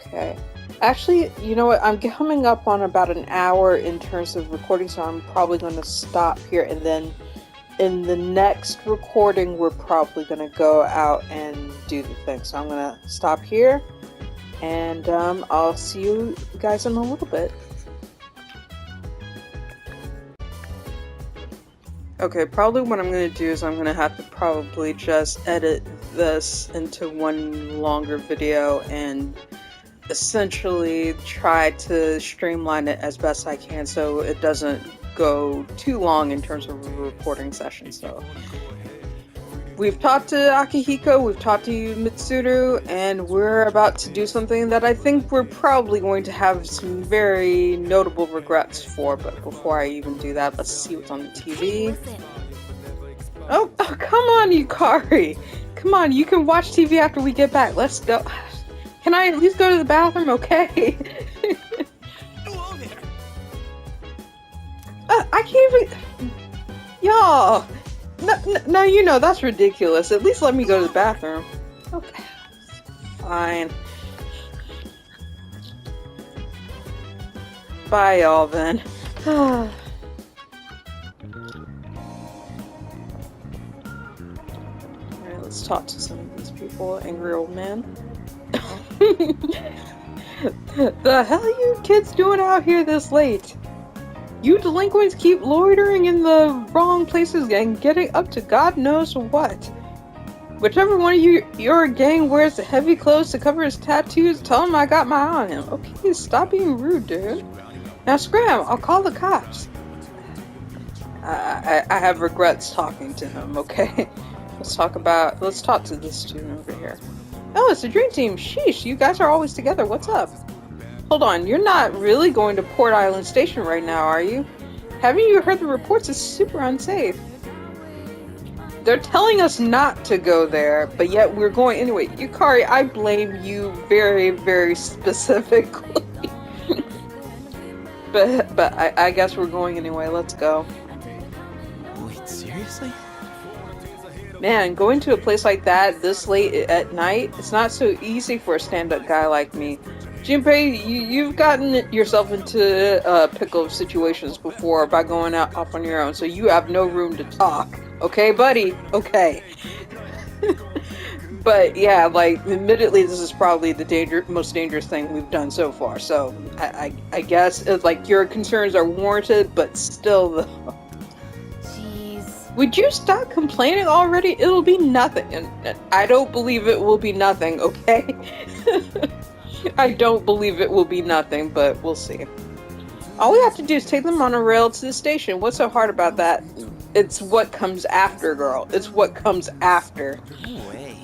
Okay. Actually, you know what? I'm coming up on about an hour in terms of recording, so I'm probably going to stop here. And then in the next recording, we're probably going to go out and do the thing. So I'm going to stop here, and I'll see you guys in a little bit. Okay, probably what I'm going to do is I'm going to have to probably just edit this into one longer video and essentially try to streamline it as best I can so it doesn't go too long in terms of a recording session. So we've talked to Akihiko, we've talked to Mitsuru, and we're about to do something that I think we're probably going to have some very notable regrets for. But before I even do that, let's see what's on the TV. Oh, come on, Yukari! Come on, you can watch TV after we get back. Let's go. Can I at least go to the bathroom, okay? I can't even... Y'all! No, you know, that's ridiculous. At least let me go to the bathroom. Okay. Fine. Bye, y'all, then. Alright, let's talk to some of these people. Angry old man. The hell are you kids doing out here this late? You delinquents keep loitering in the wrong places and getting up to God knows what. Whichever one of your gang wears the heavy clothes to cover his tattoos, tell him I got my eye on him. Okay, stop being rude, dude. Now scram, I'll call the cops. I have regrets talking to him, okay? Let's talk to this student over here. Oh, it's the dream team. Sheesh, you guys are always together. What's up? Hold on, you're not really going to Port Island Station right now, are you? Haven't you heard the reports? It's super unsafe. They're telling us not to go there, but yet we're going anyway. Yukari, I blame you very, very specifically. but I guess we're going anyway. Let's go. Wait, seriously? Man, going to a place like that this late at night, it's not so easy for a stand-up guy like me. Junpei, you've gotten yourself into pickle situations before by going out off on your own, so you have no room to talk. Okay, buddy? Okay. But yeah, like, admittedly, this is probably the most dangerous thing we've done so far, so I guess, like, your concerns are warranted, but still, though. Jeez. Would you stop complaining already? It'll be nothing, and I don't believe it will be nothing, okay? I don't believe it will be nothing, but we'll see. All we have to do is take them on a rail to the station. What's so hard about that? It's what comes after, girl. It's what comes after. No way.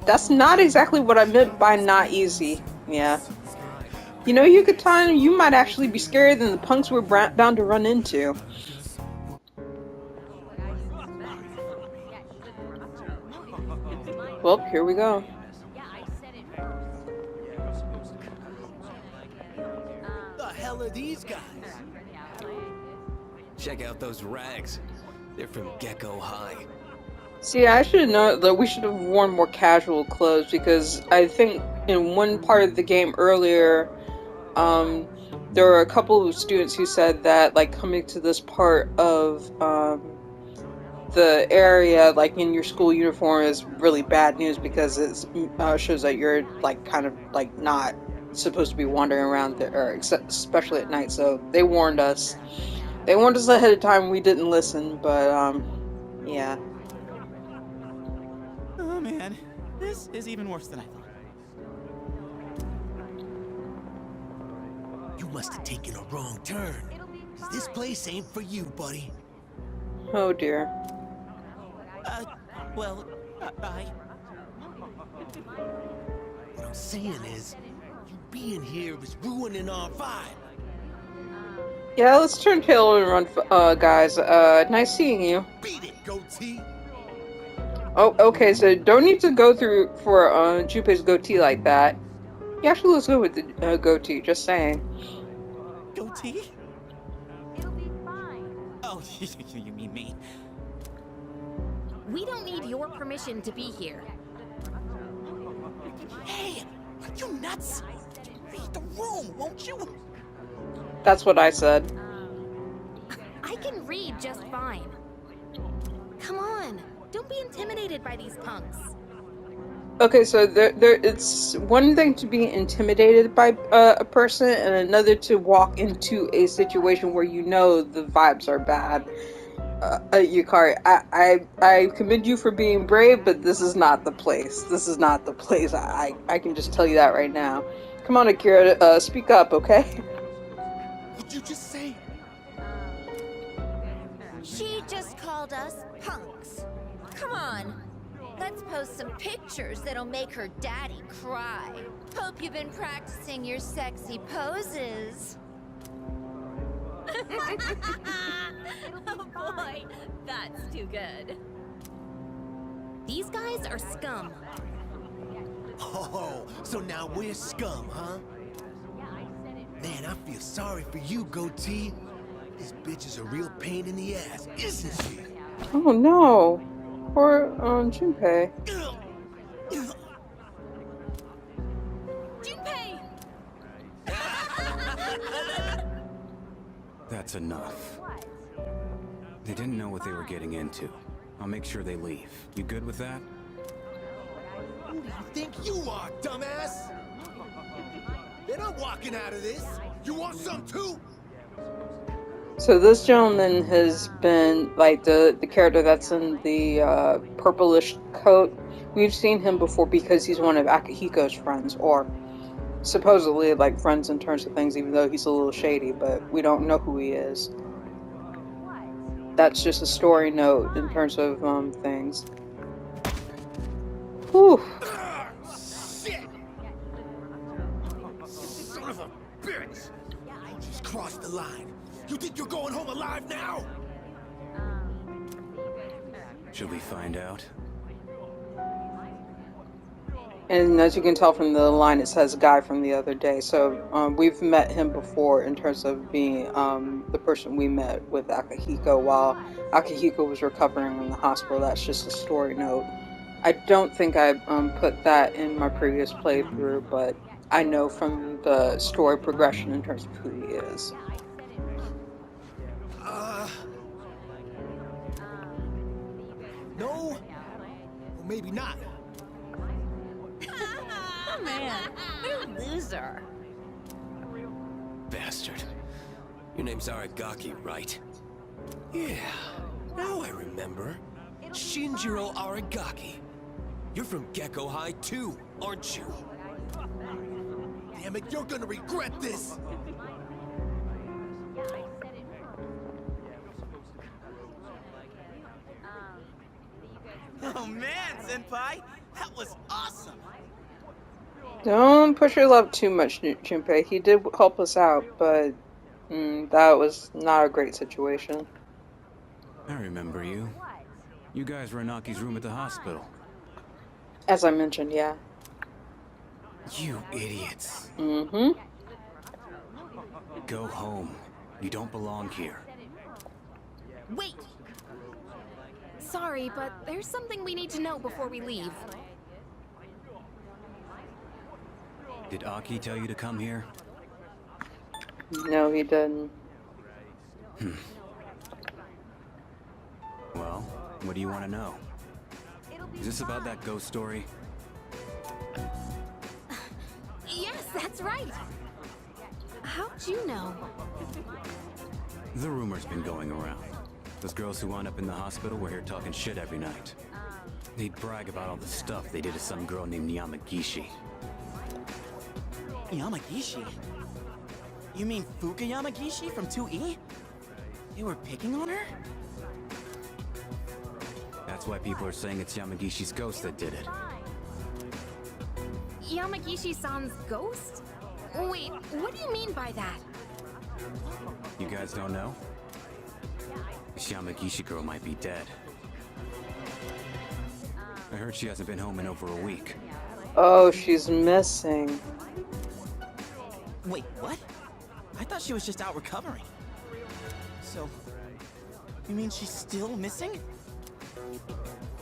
That's not exactly what I meant by not easy. Yeah. You know, Yucatan, you might actually be scarier than the punks we're bound to run into. Well, here we go. The hell are these guys? Check out those rags. They're from Gecko High. See, I should have known that we should have worn more casual clothes because I think in one part of the game earlier, there were a couple of students who said that, like, coming to this part of the area, like, in your school uniform is really bad news because it shows that you're, like, kind of, like, not supposed to be wandering around there, especially at night. So they warned us. They warned us ahead of time. We didn't listen, but yeah. Oh man, this is even worse than I thought. You must have taken a wrong turn. 'Cause this place ain't for you, buddy. Oh dear. Well, bye. What I'm saying is, you being here is ruining our vibe. Yeah, let's turn tail and run, guys. Nice seeing you. Beat it, goatee. Oh, okay, so don't need to go through for Junpei's goatee like that. He actually looks good with the goatee, just saying. Goatee? Oh, you mean me? We don't need your permission to be here. Hey, are you nuts? Read the room, won't you? That's what I said. I can read just fine. Come on, don't be intimidated by these punks. Okay, so it's one thing to be intimidated by a person, and another to walk into a situation where you know the vibes are bad. Yukari, I commend you for being brave, but this is not the place. This is not the place. I can just tell you that right now. Come on, Akira, speak up, okay? What'd you just say? She just called us punks. Come on. Let's post some pictures that'll make her daddy cry. Hope you've been practicing your sexy poses. Oh boy, that's too good. These guys are scum. Oh, so now we're scum, huh? Man, I feel sorry for you, goatee. This bitch is a real pain in the ass, isn't she? Oh no. Poor Junpei. Junpei! That's enough. They didn't know what they were getting into. I'll make sure they leave. You good with that? Who do you think you are, dumbass? They're not walking out of this. You want some too? So this gentleman has been like the character that's in the purplish coat. We've seen him before because he's one of Akihiko's friends, or supposedly like friends in terms of things, even though he's a little shady, but we don't know who he is. That's just a story note in terms of things. Whew. Shit! Son of a bitch! You just crossed the line. You think you're going home alive now? Should we find out? And as you can tell from the line, it says guy from the other day. So we've met him before in terms of being the person we met with Akihiko while Akihiko was recovering in the hospital. That's just a story note. I don't think I put that in my previous playthrough, but I know from the story progression in terms of who he is. No? Well, maybe not. Oh man, what a loser. Bastard. Your name's Aragaki, right? Yeah, now I remember. Shinjiro Aragaki. You're from Gecko High too, aren't you? Damn it, you're gonna regret this! Oh man, Senpai, that was awesome. Don't push your luck too much, Junpei. He did help us out, but that was not a great situation. I remember you. You guys were in Aki's room at the hospital. As I mentioned, yeah. You idiots. Mm-hmm. Go home. You don't belong here. Wait! Sorry, but there's something we need to know before we leave. Did Aki tell you to come here? No, he didn't. Well, what do you want to know? Is this about that ghost story? Yes, that's right! How'd you know? The rumor's been going around. Those girls who wound up in the hospital were here talking shit every night. They'd brag about all the stuff they did to some girl named Yamagishi. Yamagishi? You mean Fuka Yamagishi from 2E? They were picking on her? That's why people are saying it's Yamagishi's ghost that did it. Yamagishi-san's ghost? Wait, what do you mean by that? You guys don't know? This Yamagishi girl might be dead. I heard she hasn't been home in over a week. Oh, she's missing. Wait, what? I thought she was just out recovering. So, you mean she's still missing?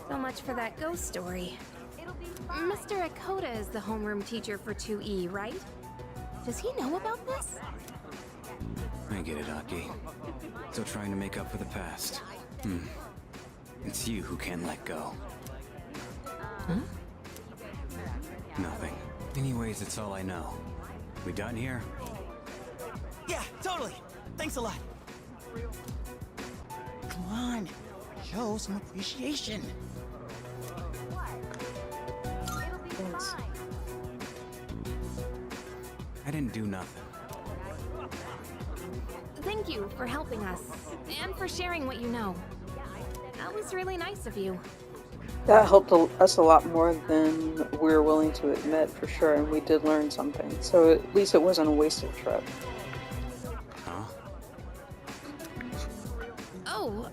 So much for that ghost story. Mr. Akota is the homeroom teacher for 2E, right? Does he know about this? I get it, Aki. Still trying to make up for the past. It's you who can't let go. Huh? Nothing. Anyways, it's all I know. We done here? Yeah, totally. Thanks a lot. Come on, show some appreciation. Thanks. I didn't do nothing. Thank you for helping us, and for sharing what you know. That was really nice of you. That helped us a lot more than we were willing to admit, for sure, and we did learn something. So at least it wasn't a wasted trip. Huh? Oh,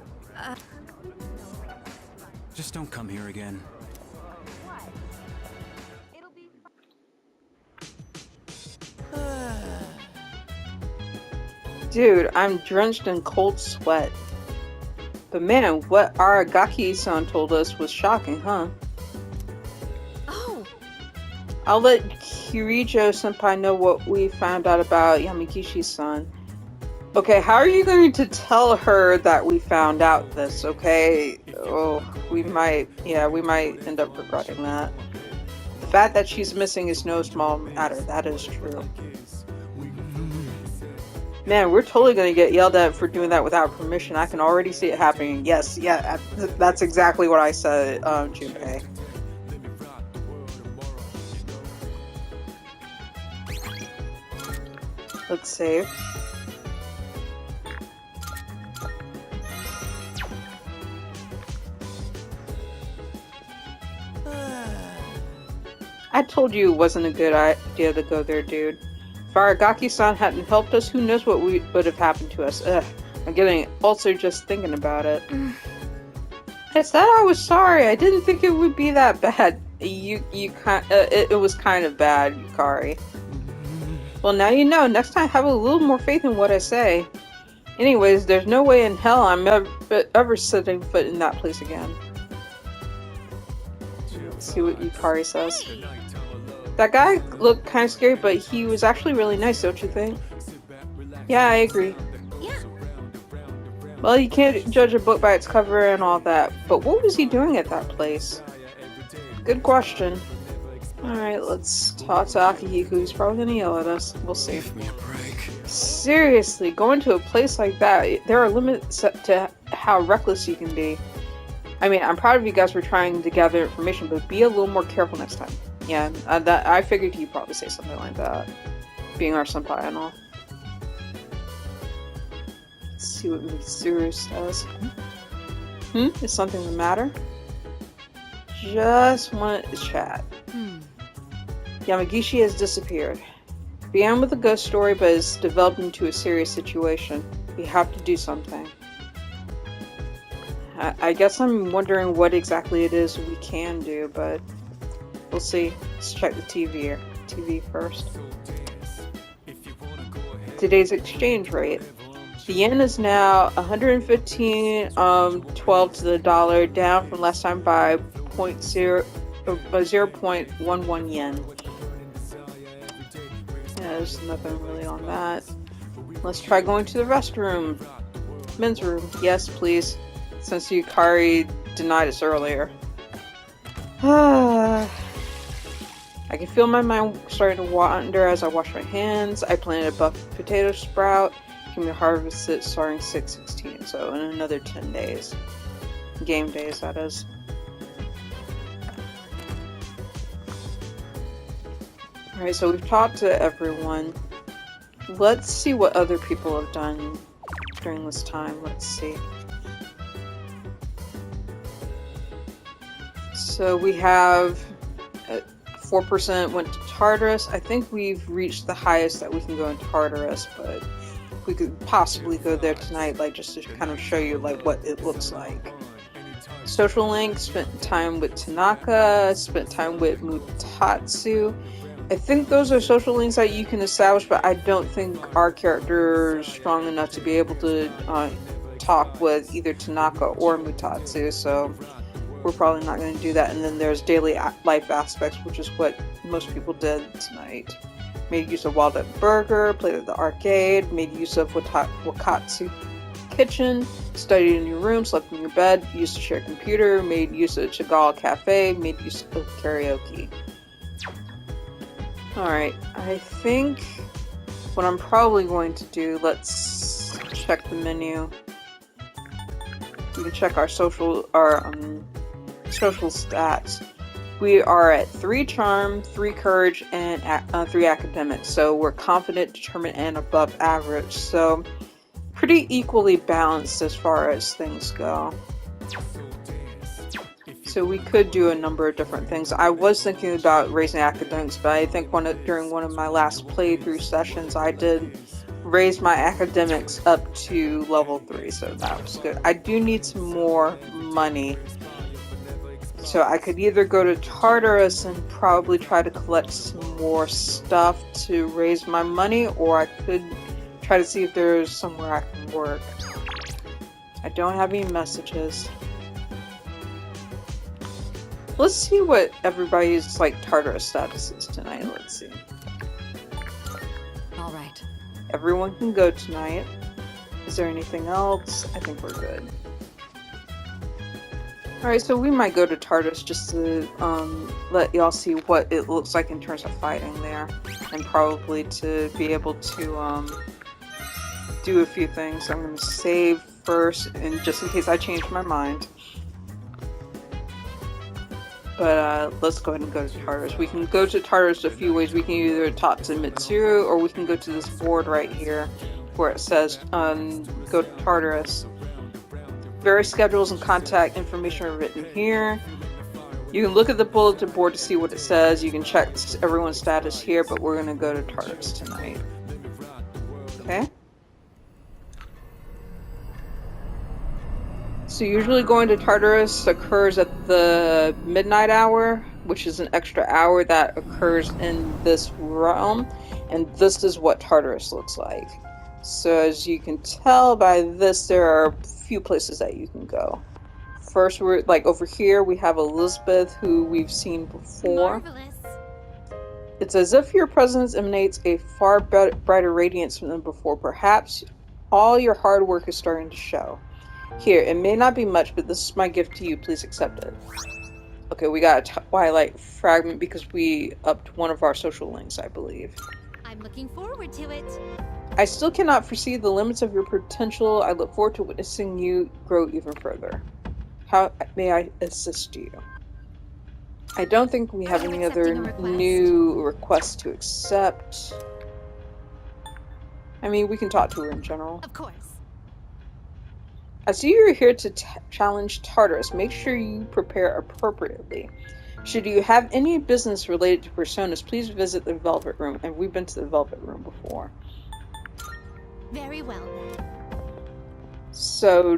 Just don't come here again. Dude, I'm drenched in cold sweat. But man, what Aragaki-san told us was shocking, huh? Oh, I'll let Kirijo-senpai know what we found out about Yamagishi-san. Okay, how are you going to tell her that we found out this, okay? Oh, we might end up regretting that. The fact that she's missing is no small matter, that is true. Man, we're totally gonna get yelled at for doing that without permission. I can already see it happening. Yes, yeah, that's exactly what I said, Junpei. Let's save. I told you it wasn't a good idea to go there, dude. If Aragaki-san hadn't helped us, who knows what would have happened to us. Ugh, I'm getting ulcer just thinking about it. I said I was sorry. I didn't think it would be that bad. It was kind of bad, Yukari. Well, now you know. Next time, have a little more faith in what I say. Anyways, there's no way in hell I'm ever setting foot in that place again. Let's see what Yukari says. That guy looked kind of scary, but he was actually really nice, don't you think? Yeah, I agree. yeah. Well, you can't judge a book by its cover and all that, but what was he doing at that place? Good question. Alright, let's talk to Akihiko. He's probably gonna yell at us. We'll see. Give me a break. Seriously, going to a place like that, there are limits to how reckless you can be. I mean, I'm proud of you guys for trying to gather information, but be a little more careful next time. Yeah, I figured you'd probably say something like that. Being our senpai and all. Let's see what Mitsuru says. Is something the matter? Just wanted to chat. Yamagishi has disappeared. Began with a ghost story, but has developed into a serious situation. We have to do something. I guess I'm wondering what exactly it is we can do, but we'll see. Let's check the TV first. Today's exchange rate. The yen is now 115.12 to the dollar, down from last time by 0.11 yen. Yeah, there's nothing really on that. Let's try going to the restroom. Men's room. Yes, please. Since Yukari denied us earlier. I can feel my mind starting to wander as I wash my hands. I planted a buff potato sprout. Can harvest it starting 6/16, so in another 10 days. Game days, that is. Alright, so we've talked to everyone. Let's see what other people have done during this time. Let's see. So we have 4% went to Tartarus. I think we've reached the highest that we can go in Tartarus, but we could possibly go there tonight, like just to kind of show you like what it looks like. Social link, spent time with Tanaka, spent time with Mutatsu. I think those are social links that you can establish, but I don't think our character is strong enough to be able to talk with either Tanaka or Mutatsu, so we're probably not going to do that. And then there's daily life aspects, which is what most people did tonight. Made use of Wild Up Burger, played at the arcade, made use of Wakatsu Kitchen, studied in your room, slept in your bed, used to share a computer, made use of Chagall Cafe, made use of karaoke. Alright, I think what I'm probably going to do, let's check the menu. We can check our social stats. We are at 3 charm, 3 courage, and 3 academics. So we're confident, determined, and above average. So pretty equally balanced as far as things go. So we could do a number of different things. I was thinking about raising academics, but I think during one of my last playthrough sessions, I did raise my academics up to level 3, so that was good. I do need some more money. So I could either go to Tartarus and probably try to collect some more stuff to raise my money, or I could try to see if there's somewhere I can work. I don't have any messages. Let's see what everybody's like Tartarus status is tonight. Let's see. All right. Everyone can go tonight. Is there anything else? I think we're good. Alright, so we might go to Tartarus just to let y'all see what it looks like in terms of fighting there. And probably to be able to do a few things. I'm going to save first, and just in case I change my mind. But let's go ahead and go to Tartarus. We can go to Tartarus a few ways. We can either talk to Mitsuru, or we can go to this board right here where it says go to Tartarus. Various schedules and contact information are written here. You can look at the bulletin board to see what it says. You can check everyone's status here, but we're going to go to Tartarus tonight. Okay? So usually going to Tartarus occurs at the midnight hour, which is an extra hour that occurs in this realm, and this is what Tartarus looks like. So as you can tell by this, there are a few places that you can go. First, we're like over here, we have Elizabeth, who we've seen before. Marvelous. It's as if your presence emanates a far brighter radiance than before. Perhaps all your hard work is starting to show. Here, it may not be much, but this is my gift to you. Please accept it. Okay, we got a Twilight fragment because we upped one of our social links, I believe. I'm looking forward to it. I still cannot foresee the limits of your potential. I look forward to witnessing you grow even further. How may I assist you? I don't think we have any other new requests to accept. I mean, we can talk to her in general. Of course. I see you're here to challenge Tartarus. Make sure you prepare appropriately. Should you have any business related to personas, please visit the Velvet Room. And we've been to the Velvet Room before. Very well then. So,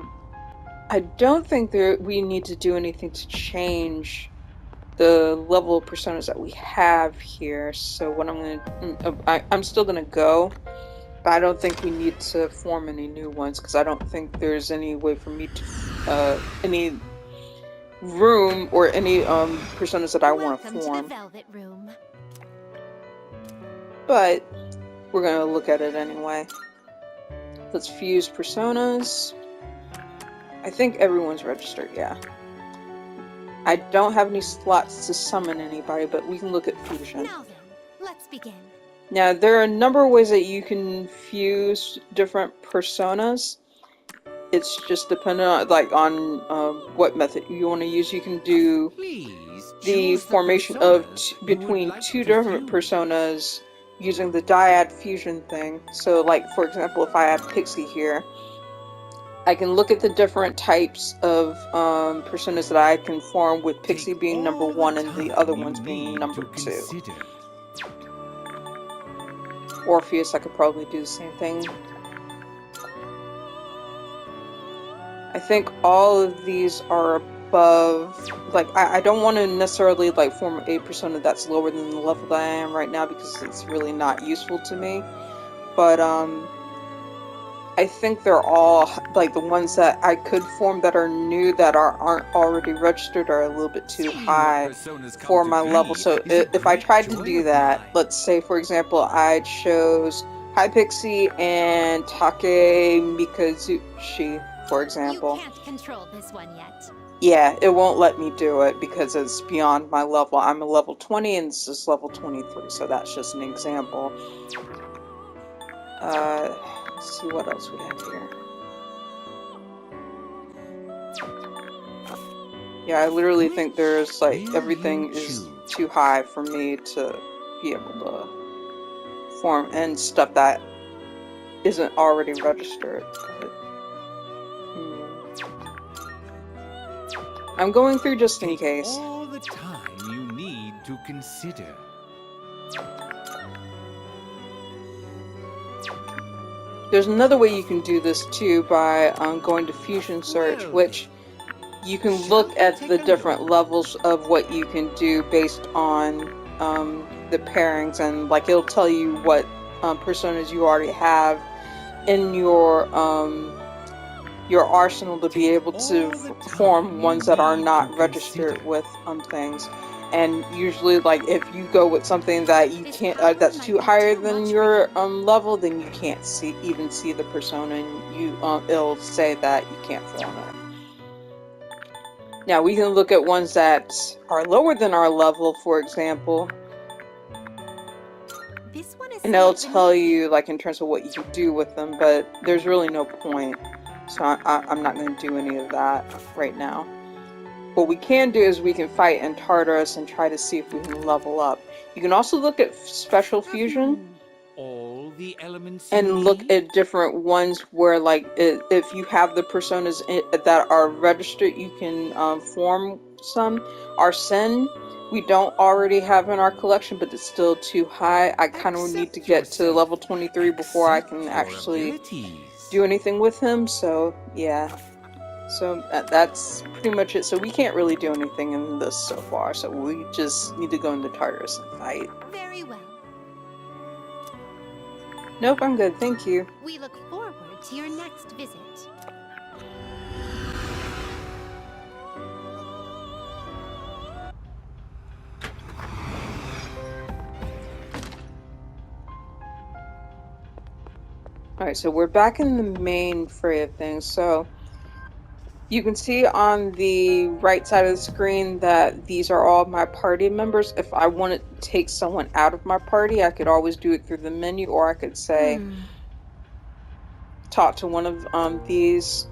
I don't think we need to do anything to change the level of personas that we have here. So what I'm still gonna go. But I don't think we need to form any new ones, because I don't think there's any way for me to, any room or any personas that I want to form. Welcome to the Velvet Room. But we're going to look at it anyway. Let's fuse personas. I think everyone's registered, yeah. I don't have any slots to summon anybody, but we can look at fusion. Now then, let's begin. Now, there are a number of ways that you can fuse different personas. It's just dependent on what method you want to use. You can do the formation of between two different personas using the dyad fusion thing. So, like, for example, if I have Pixie here, I can look at the different types of personas that I can form, with Pixie being number 1 and the other ones being number 2. Orpheus, I could probably do the same thing. I think all of these are above, like, I don't want to necessarily like form a persona that's lower than the level that I am right now because it's really not useful to me. But I think they're all, like, the ones that I could form that are new that aren't already registered are a little bit too high for my level. So if I tried to do that, let's say for example I chose Hypixie and Take Mikazushi, for example. You can't control this one yet. Yeah, it won't let me do it because it's beyond my level. I'm a level 20 and this is level 23, so that's just an example. Let's see what else we have here. Yeah, I literally think there's like everything is too high for me to be able to form, and stuff that isn't already registered. But, I'm going through just in case. All the time you need to consider. There's another way you can do this too by going to Fusion Search, which you can look at the different levels of what you can do based on the pairings, and like it'll tell you what personas you already have in your arsenal to be able to form ones that are not registered with things. And usually, like, if you go with something that you can't, that's too higher than your level, then you can't even see the persona, and it'll say that you can't form it. Now we can look at ones that are lower than our level, for example, and it'll tell you, like, in terms of what you can do with them. But there's really no point, so I'm not going to do any of that right now. What we can do is we can fight in Tartarus and try to see if we can level up. You can also look at Special Fusion All the elements and look at different ones where, like, if you have the personas that are registered, you can form some. Arsene, we don't already have in our collection, but it's still too high. I kind of need to get to level 23 before I can actually do anything with him, so yeah. So that's pretty much it. So we can't really do anything in this so far, so we just need to go into Tartarus and fight. Very well. Nope, I'm good, thank you. We look forward to your next visit. Alright, so we're back in the main fray of things. So you can see on the right side of the screen that these are all my party members. If I wanted to take someone out of my party, I could always do it through the menu, or I could say, talk to one of these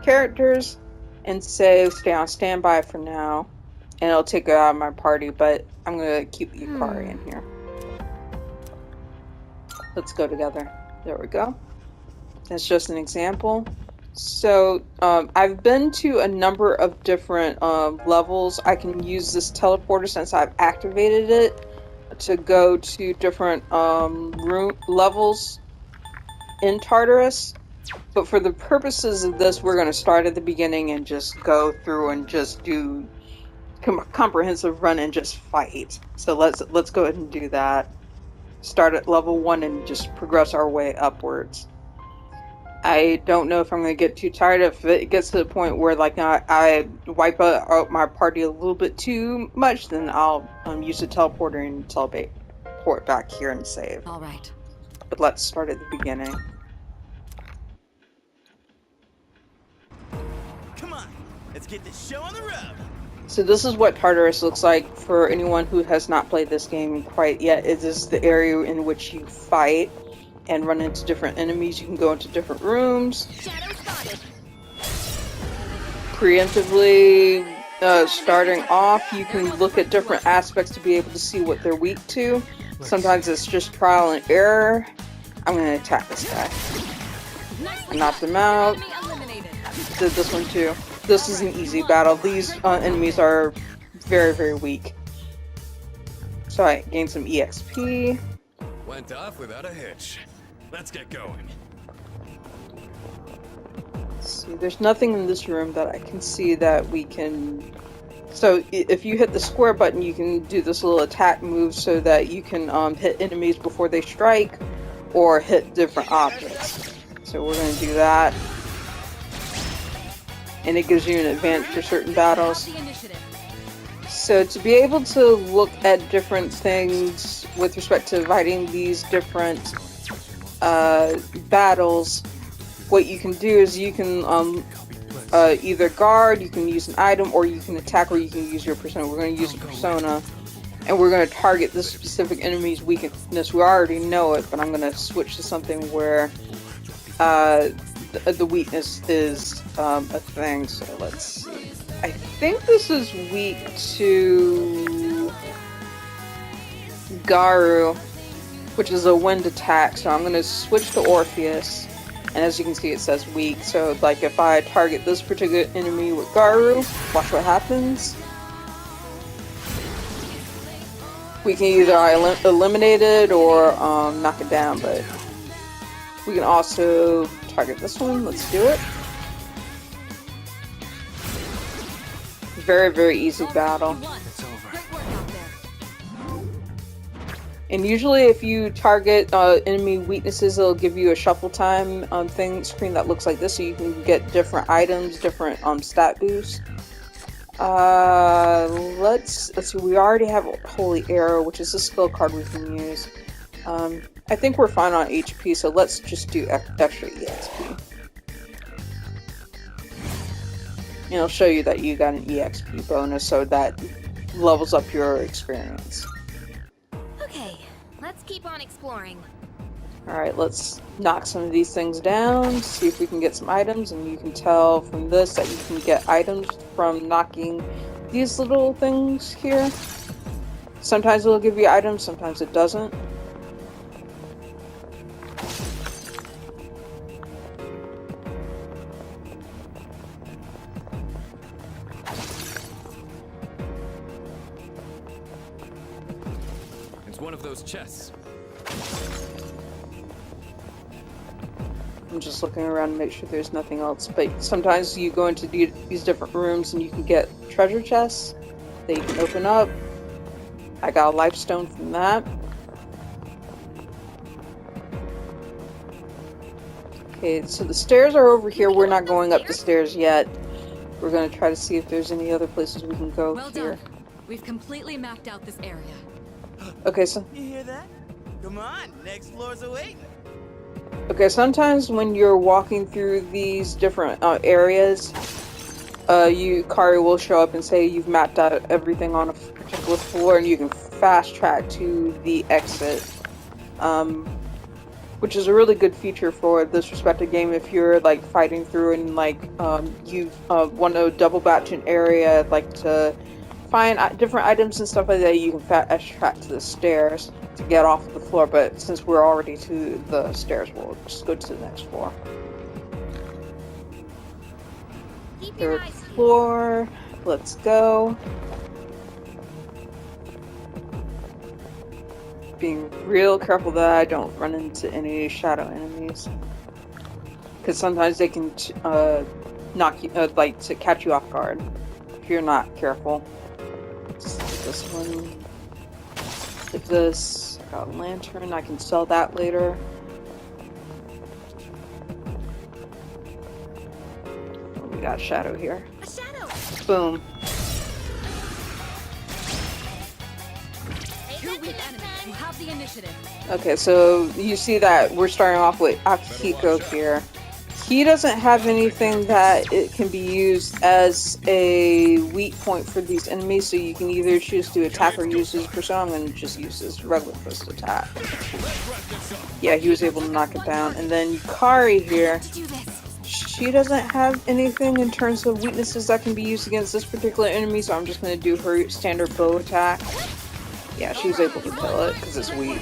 characters and say, stay on standby for now, and it'll take it out of my party, but I'm going to keep Yukari in here. Let's go together. There we go. That's just an example. So I've been to a number of different levels. I can use this teleporter since I've activated it to go to different room levels in Tartarus. But for the purposes of this, we're going to start at the beginning and just go through and just do comprehensive run and just fight. So let's go ahead and do that. Start at level 1 and just progress our way upwards. I don't know if I'm going to get too tired. If it gets to the point where, like, I wipe out my party a little bit too much, then I'll use the teleporter and teleport back here and save. All right. But let's start at the beginning. Come on, let's get this show on the road. So this is what Tartarus looks like for anyone who has not played this game quite yet. It is the area in which you fight and run into different enemies. You can go into different rooms. Preemptively starting off, you can look at different aspects to be able to see what they're weak to. Sometimes it's just trial and error. I'm going to attack this guy. Knocked him out. Did this one too. This is an easy battle. These enemies are very, very weak. So I gained some EXP. Went off without a hitch. Let's get going. See, there's nothing in this room that I can see that we can... So if you hit the square button, you can do this little attack move so that you can hit enemies before they strike, or hit different objects. So we're going to do that. And it gives you an advantage for certain battles. So to be able to look at different things with respect to fighting these different battles, what you can do is you can either guard, you can use an item, or you can attack, or you can use your persona. We're going to use a persona, and we're going to target this specific enemy's weakness. We already know it, but I'm going to switch to something where the weakness is a thing. So let's see. I think this is weak to Garu, which is a wind attack. So I'm going to switch to Orpheus. And as you can see, it says weak. So, like, if I target this particular enemy with Garu, watch what happens. We can either eliminate it or knock it down, but we can also target this one. Let's do it. Very, very easy battle. And usually if you target enemy weaknesses, it'll give you a shuffle time screen that looks like this, so you can get different items, different stat boosts. Let's see, we already have Holy Arrow, which is a skill card we can use. I think we're fine on HP, so let's just do extra EXP. And it'll show you that you got an EXP bonus, so that levels up your experience. Okay, let's keep on exploring. Alright, let's knock some of these things down, see if we can get some items, and you can tell from this that you can get items from knocking these little things here. Sometimes it'll give you items, sometimes it doesn't. It's one of those chests. I'm just looking around to make sure there's nothing else, but sometimes you go into these different rooms and you can get treasure chests that you can open up. I got a life stone from that. Okay, so the stairs are over here. We're not going up the stairs yet. We're going to try to see if there's any other places we can go here. We've completely mapped out this area. Okay, so... You hear that? Come on, next floor's awaiting. Okay, sometimes when you're walking through these different areas, Kari will show up and say you've mapped out everything on a particular floor, and you can fast track to the exit, which is a really good feature for this respective game. If you're like fighting through and like you want to double back to an area, like to find different items and stuff like that, you can fast track to the stairs to get off of the floor, but since we're already to the stairs, we'll just go to the next floor. Third floor, let's go. Being real careful that I don't run into any shadow enemies, because sometimes they can knock you, like to catch you off guard if you're not careful. This one. If this, I got a lantern, I can sell that later. Oh, we got a shadow here. A shadow. Two Boom. weak enemies. You have the initiative. Okay, so you see that we're starting off with Akihiko here. He doesn't have anything that it can be used as a weak point for these enemies, so you can either choose to attack or use his persona. I'm going to just use his regular fist attack. Yeah, he was able to knock it down. And then Yukari here, she doesn't have anything in terms of weaknesses that can be used against this particular enemy, so I'm just going to do her standard bow attack. Yeah, she was able to kill it because it's weak.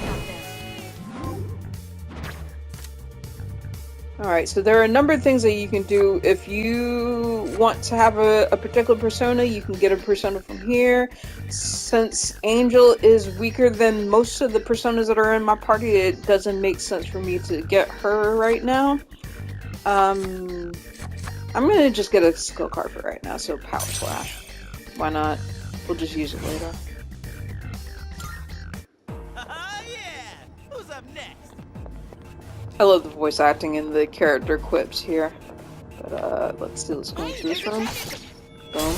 Alright, so there are a number of things that you can do. If you want to have a particular persona, you can get a persona from here. Since Angel is weaker than most of the personas that are in my party, it doesn't make sense for me to get her right now. I'm gonna just get a skill card for right now, so Power Slash. Why not? We'll just use it later. Yeah! Who's up next? I love the voice acting and the character quips here. But let's see, let's go into this room. Boom.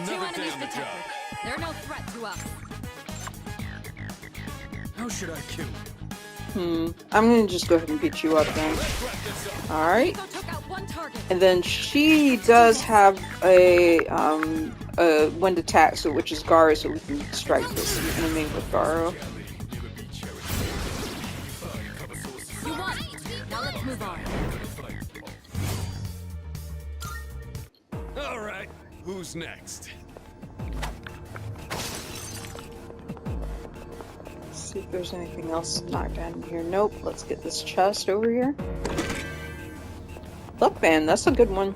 Two enemies detected. They're no threat to us. How should I kill? I'm gonna just go ahead and beat you up then. Alright. Eco took out one target. And then she does have a wind attack, so which is Garo, so we can strike this enemy with Garo. You won. Now let's move on. All right, who's next? See if there's anything else knocked down in here. Nope. Let's get this chest over here. Luck band, that's a good one.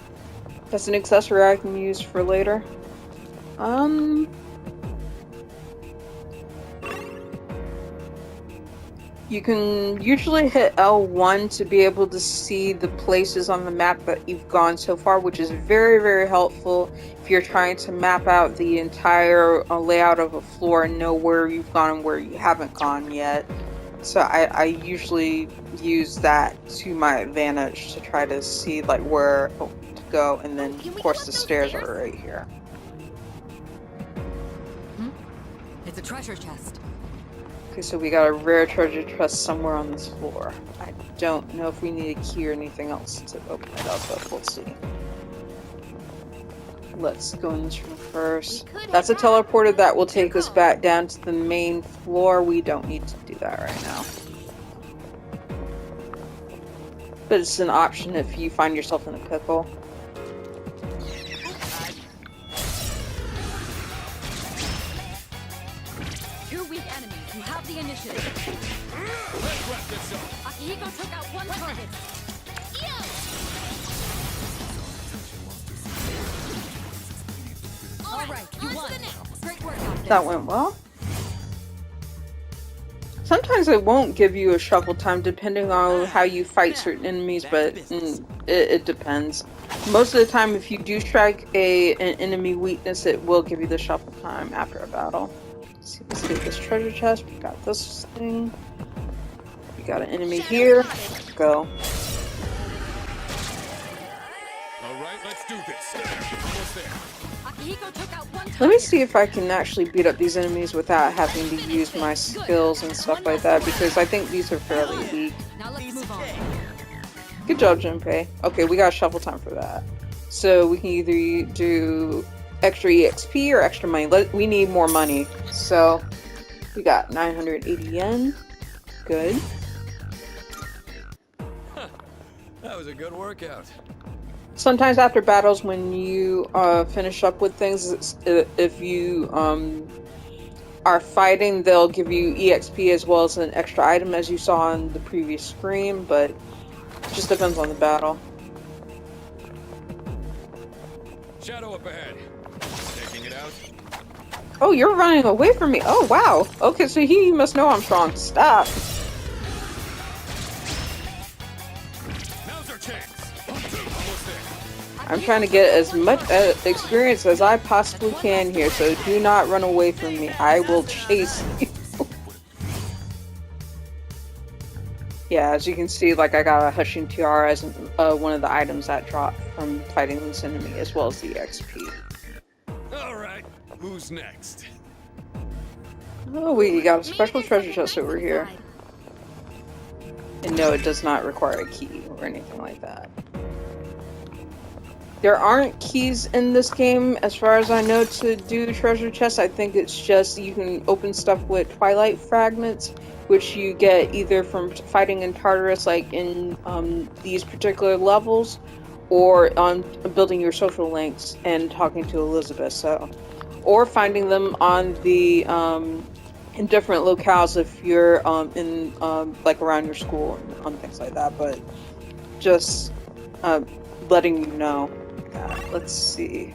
That's an accessory I can use for later. You can usually hit L1 to be able to see the places on the map that you've gone so far, which is very, very helpful if you're trying to map out the entire layout of a floor and know where you've gone and where you haven't gone yet. So I usually use that to my advantage to try to see like where to go, and then of course the stairs are right here. It's a treasure chest. Okay, so we got a rare treasure chest somewhere on this floor. I don't know if we need a key or anything else to open it up, but we'll see. Let's go in this room first. That's a teleporter that will take us back down to the main floor. We don't need to do that right now. But it's an option if you find yourself in a pickle. Two weak enemies. You have the initiative. Let's wrap this up. Akihiko took out one target. All right, you won. Great work out there. That went well. Sometimes it won't give you a shuffle time depending on how you fight certain enemies, but it depends. Most of the time, if you do strike an enemy weakness, it will give you the shuffle time after a battle. Let's get this treasure chest. We got this thing. We got an enemy here. Go. All right, let's do this. Almost there. Akihiko took out one target. Let me see if I can actually beat up these enemies without having to use my skills and stuff like that, because I think these are fairly weak. Now let's move on. Good job, Junpei. Okay, we got shuffle time for that. So we can either do extra EXP or extra money. We need more money. So we got 980 yen. Good. That was a good workout. Sometimes after battles, when you finish up with things, if you are fighting, they'll give you EXP as well as an extra item, as you saw on the previous screen, but it just depends on the battle. Shadow up ahead. Taking it out. Oh, you're running away from me. Oh, wow. Okay, so he must know I'm strong. Stop. Now's our chance. Almost there. I'm trying to get as much experience as I possibly can here, so do not run away from me. I will chase you. Yeah, as you can see, like I got a Hushing Tiara as one of the items that dropped from fighting this enemy, as well as the XP. All right, who's next? Oh, we got a special treasure chest over here. And no, it does not require a key or anything like that. There aren't keys in this game, as far as I know, to do treasure chests. I think it's just you can open stuff with Twilight fragments, which you get either from fighting in Tartarus, like in these particular levels, or on building your social links and talking to Elizabeth. So, or finding them on the in different locales if you're in like around your school and on things like that. But just letting you know. Let's see.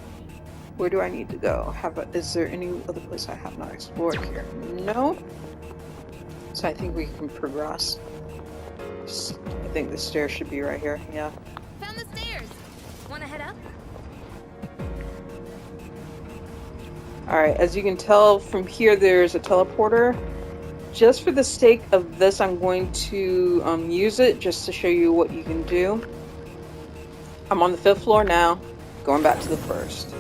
Where do I need to go? Is there any other place I have not explored here? No. So I think we can progress. I think the stairs should be right here. Yeah. Found the stairs. Wanna head up? Alright, as you can tell from here, there's a teleporter. Just for the sake of this, I'm going to use it just to show you what you can do. I'm on the 5th floor now, going back to the 1st.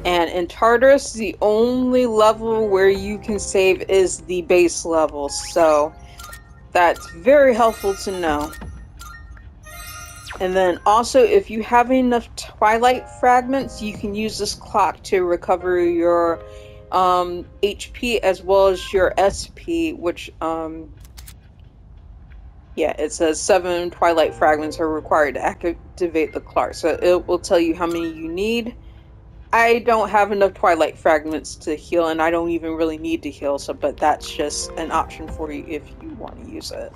And in Tartarus, the only level where you can save is the base level, so that's very helpful to know. And then also, if you have enough Twilight fragments, you can use this clock to recover your HP as well as your SP, which, yeah, it says 7 Twilight fragments are required to activate the clock, so it will tell you how many you need. I don't have enough Twilight fragments to heal, and I don't even really need to heal, so but that's just an option for you if you want to use it.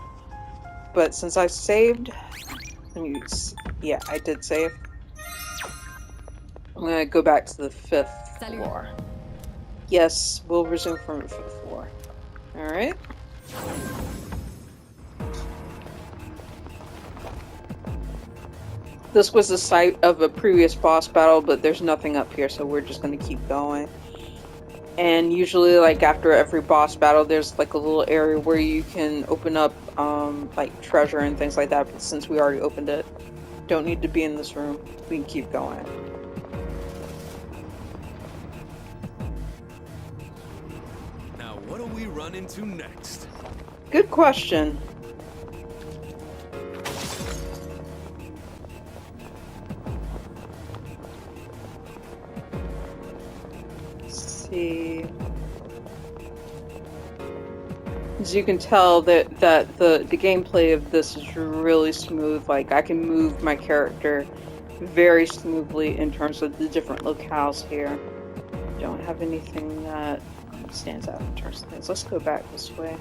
But since I saved, yeah, I did save. I'm gonna go back to the 5th floor. Yes, we'll resume from the 5th floor. Alright. This was the site of a previous boss battle, but there's nothing up here, so we're just gonna keep going. And usually, like, after every boss battle, there's like a little area where you can open up like treasure and things like that, but since we already opened it, don't need to be in this room. We can keep going. Now, what do we run into next? Good question. Let's see. As you can tell, that the gameplay of this is really smooth. Like, I can move my character very smoothly in terms of the different locales here. Don't have anything that stands out in terms of things. Let's go back this way.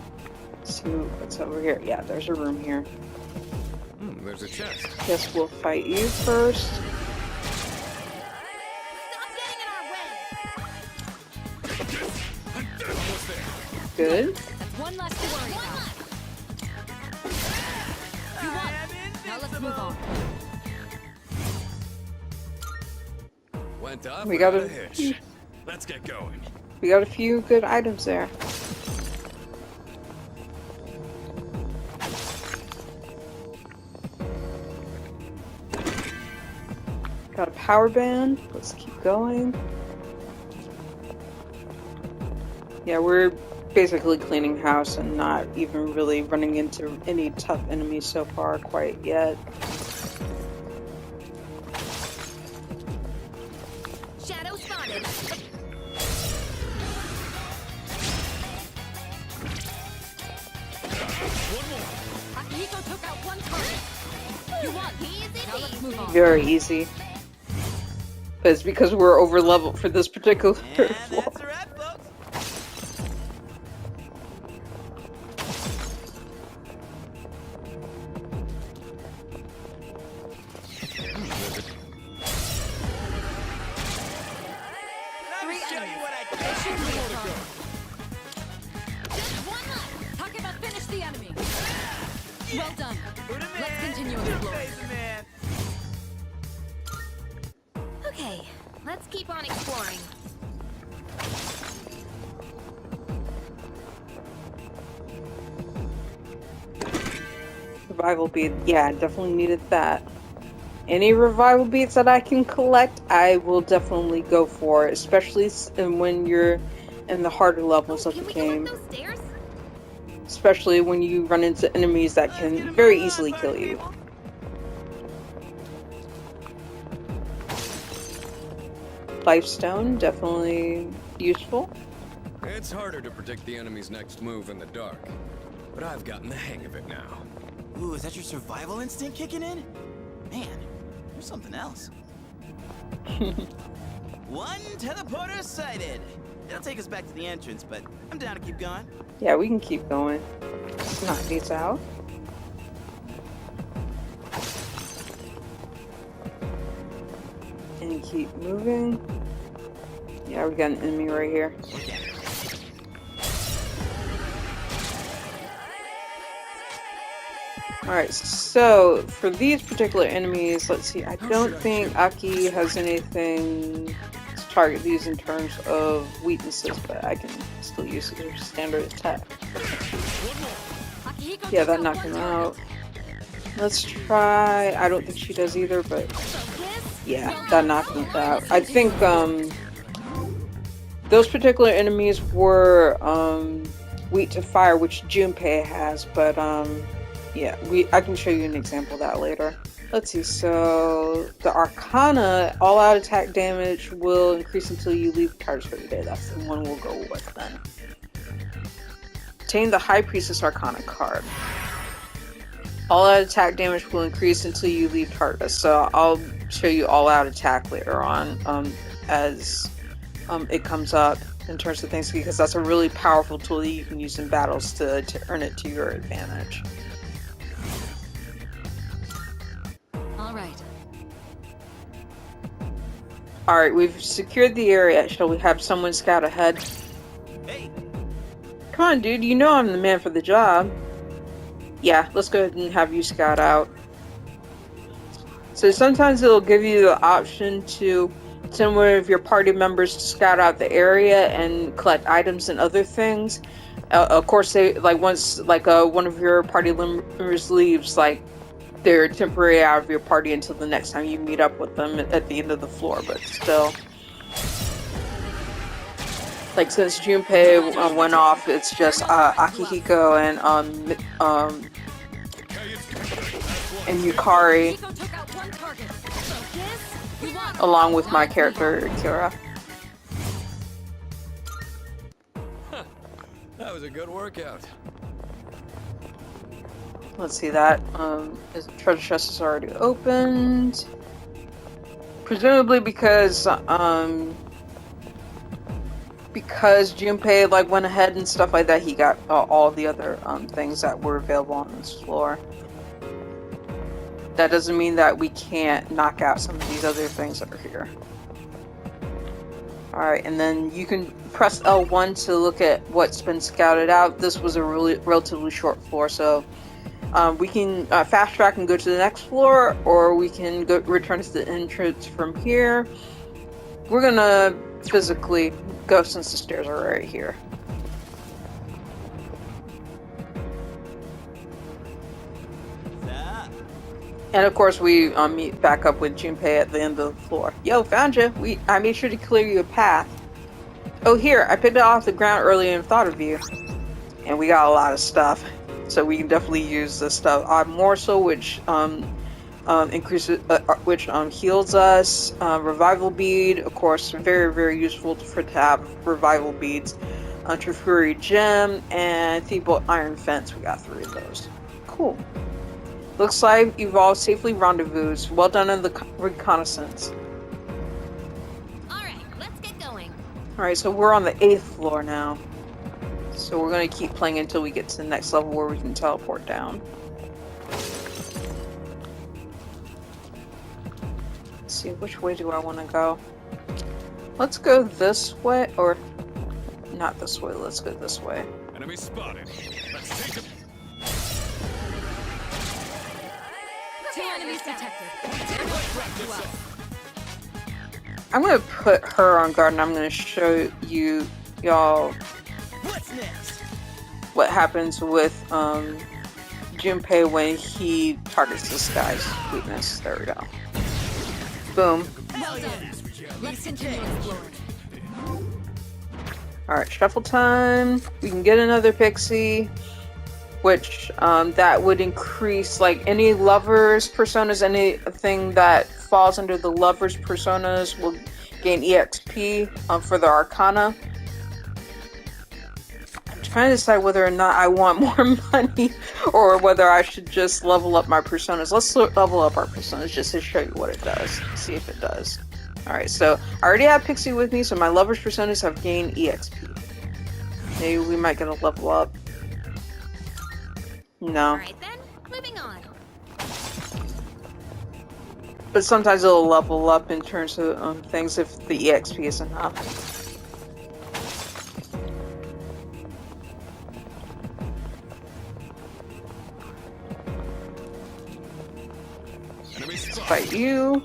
See what's over here. Yeah, there's a room here. There's a chest. Guess we'll fight you first. Good. That's one less to worry about. You won. Now let's move on. Went up We got without a hitch. Let's get going. We got a few good items there. Got a power band. Let's keep going. Yeah, we're basically cleaning house and not even really running into any tough enemies so far quite yet. Shadow spotted. Akihiko took out one target. You won. Now let's move on. Very easy. But it's because we're over leveled for this particular floor. That's a wrap, folks. Let me show you what I can. Just one left. Talk about finish the enemy. Well done. Let's continue exploring. Okay, let's keep on exploring. Revival bead. Yeah, definitely needed that. Any revival beads that I can collect, I will definitely go for, especially when you're in the harder levels of the game. Those stairs? Especially when you run into enemies that can very easily kill you. Lifestone, definitely useful. It's harder to predict the enemy's next move in the dark, but I've gotten the hang of it now. Ooh, is that your survival instinct kicking in? Man, you're something else. One teleporter sighted. It'll take us back to the entrance, but I'm down to keep going. Yeah, we can keep going. Let's knock these out. And keep moving. Yeah, we got an enemy right here. Alright, so for these particular enemies, let's see, I don't think Aki has anything to target these in terms of weaknesses, but I can still use their standard attack. Yeah, that knocked him out. Let's try, I don't think she does either, but yeah, that knocked him out. I think those particular enemies were weak to fire, which Junpei has, but yeah, I can show you an example of that later. Let's see, so the Arcana, all out attack damage will increase until you leave the target for the day. That's the one we'll go with then. Obtain the High Priestess Arcana card. All out attack damage will increase until you leave target. So I'll show you all out attack later on as it comes up in terms of things, because that's a really powerful tool that you can use in battles to earn it to your advantage. Alright, we've secured the area. Shall we have someone scout ahead? Hey. Come on, dude. You know I'm the man for the job. Yeah, let's go ahead and have you scout out. So sometimes it'll give you the option to send one of your party members to scout out the area and collect items and other things. Of course, they once one of your party members leaves, they're temporarily out of your party until the next time you meet up with them at the end of the floor, but still. Since Junpei went off, it's just Akihiko and Yukari, along with my character, Kira. That was a good workout. Let's see that. Treasure chest is already opened. Presumably because Junpei went ahead and stuff like that, he got all the other things that were available on this floor. That doesn't mean that we can't knock out some of these other things that are here. Alright, and then you can press L1 to look at what's been scouted out. This was a relatively short floor, so we can fast track and go to the next floor, or we can return to the entrance from here. We're gonna physically go since the stairs are right here. And of course we meet back up with Junpei at the end of the floor. Yo, found you! I made sure to clear you a path. Oh, here, I picked it off the ground earlier and thought of you. And we got a lot of stuff. So we can definitely use this stuff. Morsel, which increases, which heals us. Revival bead, of course, very, very useful to have revival beads. Trifuri gem and Thiebault iron fence. We got 3 of those. Cool. Looks like you've all safely rendezvoused. Well done in the reconnaissance. Alright, let's get going. Alright, so we're on the 8th floor now. So we're going to keep playing until we get to the next level where we can teleport down. Let's see, which way do I want to go? Let's go this way, or not this way, let's go this way. Enemy spotted. Let's take him. 2 enemies detected. I'm going to put her on guard and I'm going to show y'all What's next? what happens with Junpei when he targets this guy's weakness. There we go. Boom. Well done. Let's continue exploring. Alright, shuffle time. We can get another pixie, which that would increase any lovers personas, anything that falls under the lovers personas will gain EXP for the Arcana. I'm trying to decide whether or not I want more money or whether I should just level up my personas. Let's level up our personas just to show you what it does. See if it does. Alright, so I already have Pixie with me, so my lovers personas have gained EXP. Maybe we might get a level up. No. Alright then, moving on. But sometimes it'll level up in terms of things if the EXP is enough. Enemy Let's spotted. fight you.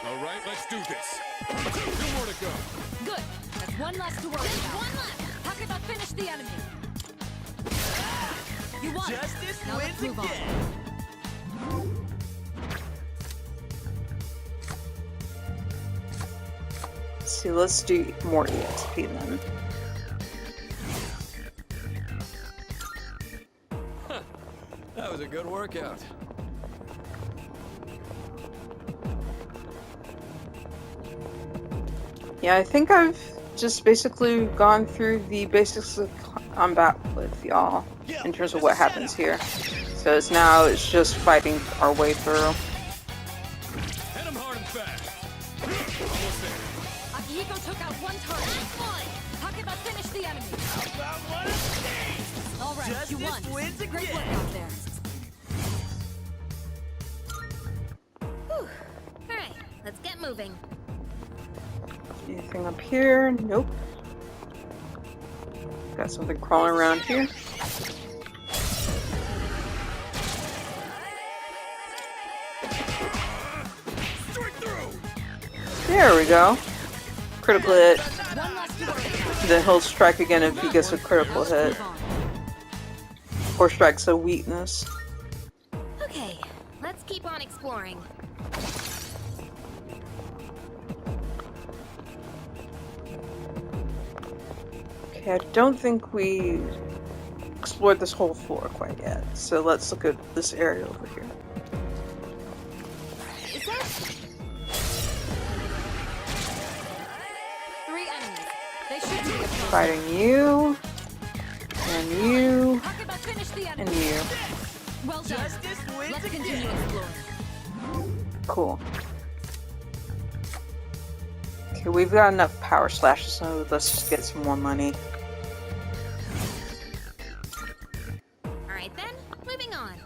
All right, let's do this. 2 more to go. Good. That's one less to worry about. One left. Talk about finish the enemy. You won. Justice Now let's wins move on. again. See, let's do more EXP then. That was a good workout. Yeah, I think I've just basically gone through the basics of combat with y'all in terms of what happens here. So it's just fighting our way through. Hit him hard and fast. Almost there. Akihiko took out one target. Talk about finish the enemy. About one of these. All right, Justice you won. wins Great again. work out there. Whew. Alright, let's get moving. Anything up here? Nope. Got something crawling around here. Straight through. There we go. Critical hit. One less to worry about. Then he'll strike again if he gets a critical hit. Move on. Or strikes a weakness. Okay, let's keep on exploring. Okay, I don't think we explored this whole floor quite yet. So let's look at this area over here. Is that 3 enemies. They should be a Fighting you, and you, Talk about finish the and enemy. you. Well done. Justice wins Let's again. continue exploring. Cool. Okay, we've got enough power slashes, so let's just get some more money. alright then? Moving on.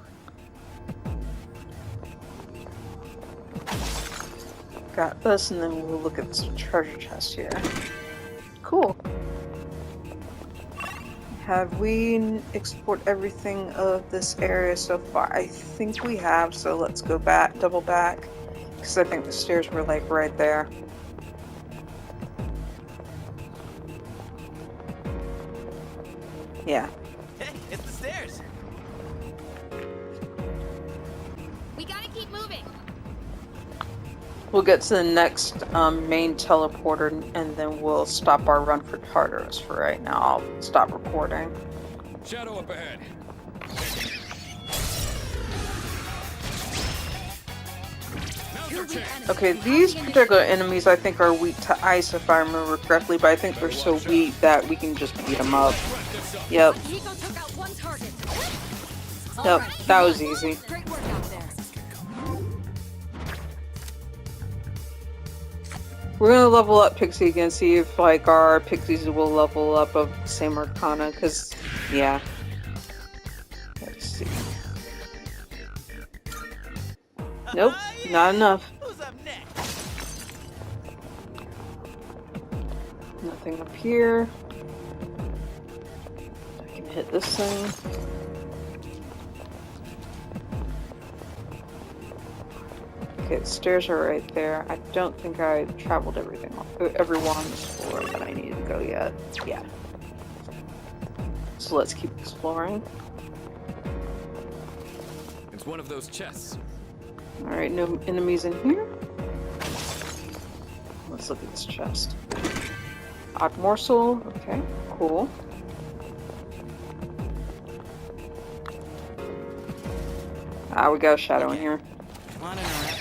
Got this, and then we'll look at this treasure chest here. Cool. Have we explored everything of this area so far? I think we have, so let's go back, double back, because I think the stairs were like right there. Yeah. Hey, it's the stairs. We gotta keep moving. We'll get to the next main teleporter, and then we'll stop our run for Tartarus for right now. I'll stop recording. Shadow up ahead. Now's your chance. Okay, these particular enemies I think are weak to ice if I remember correctly, but I think they're so weak that we can just beat them up. Yep, Akihiko took out one target. All yep, right, that you was won. easy. Great work out there. We're gonna level up Pixie again, see if like our Pixies will level up of the same Arcana, cause yeah. Let's see. Nope, not enough. Who's up next? Nothing up here. I can hit this thing. Okay, the stairs are right there. I don't think I traveled everyone on this floor that I needed to go yet. Yeah. So let's keep exploring. It's one of those chests. Alright, no enemies in here. Let's look at this chest. Odd morsel. Okay, cool. Ah, we got a shadow in here. Come on in, alright.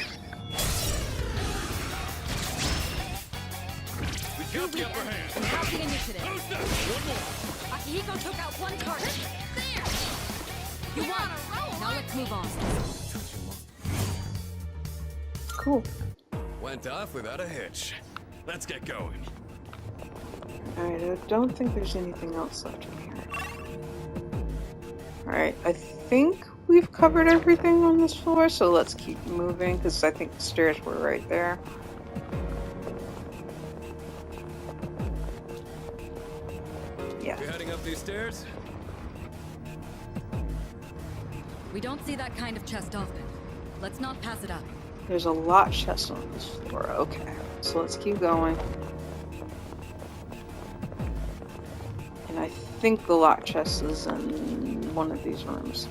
We got the upper hand. How's the initiative? Who's that? One more. Akihiko took out one target. There! You won! Now let's move on. Cool. Went off without a hitch. Let's get going. Alright, I don't think there's anything else left in here. Alright, I think we've covered everything on this floor, so let's keep moving, because I think the stairs were right there. Yeah. You heading up these stairs? We don't see that kind of chest often. Let's not pass it up. There's a lot chest on this floor. Okay, so let's keep going. And I think the lock chest is in one of these rooms.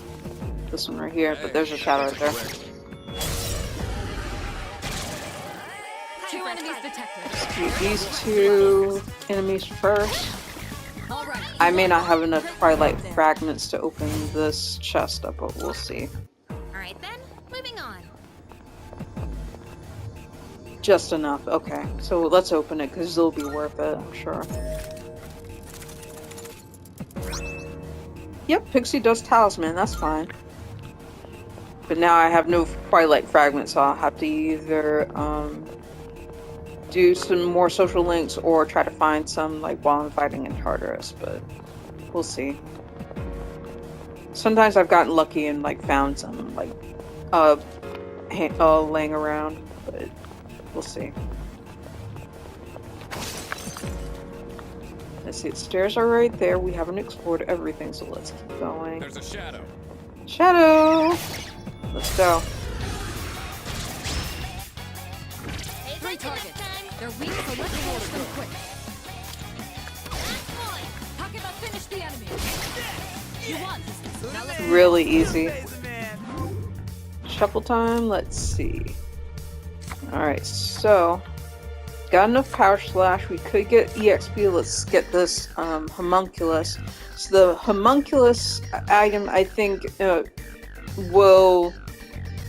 This one right here, but there's a shadow right there. 2 enemies detected. Let's do these 2 enemies first. All right. I may not have enough Twilight fragments to open this chest up, but we'll see. Alright then, moving on. Just enough. Okay, so let's open it because it'll be worth it, I'm sure. Yep, Pixie Dust Talisman, that's fine. But now I have no Twilight fragments, so I'll have to either do some more social links or try to find some like while I'm fighting in Tartarus, but we'll see. Sometimes I've gotten lucky and like found some like laying around, but we'll see. Let's see, the stairs are right there. We haven't explored everything, so let's keep going. There's a shadow. Shadow! Let's go. 3 targets. They're weak, so let's finish them quick. Talking about finish the enemy. You won. Now let's Really easy. Shuffle time, let's see. Alright, so got enough power slash. We could get EXP. Let's get this homunculus. So the homunculus item, I think, will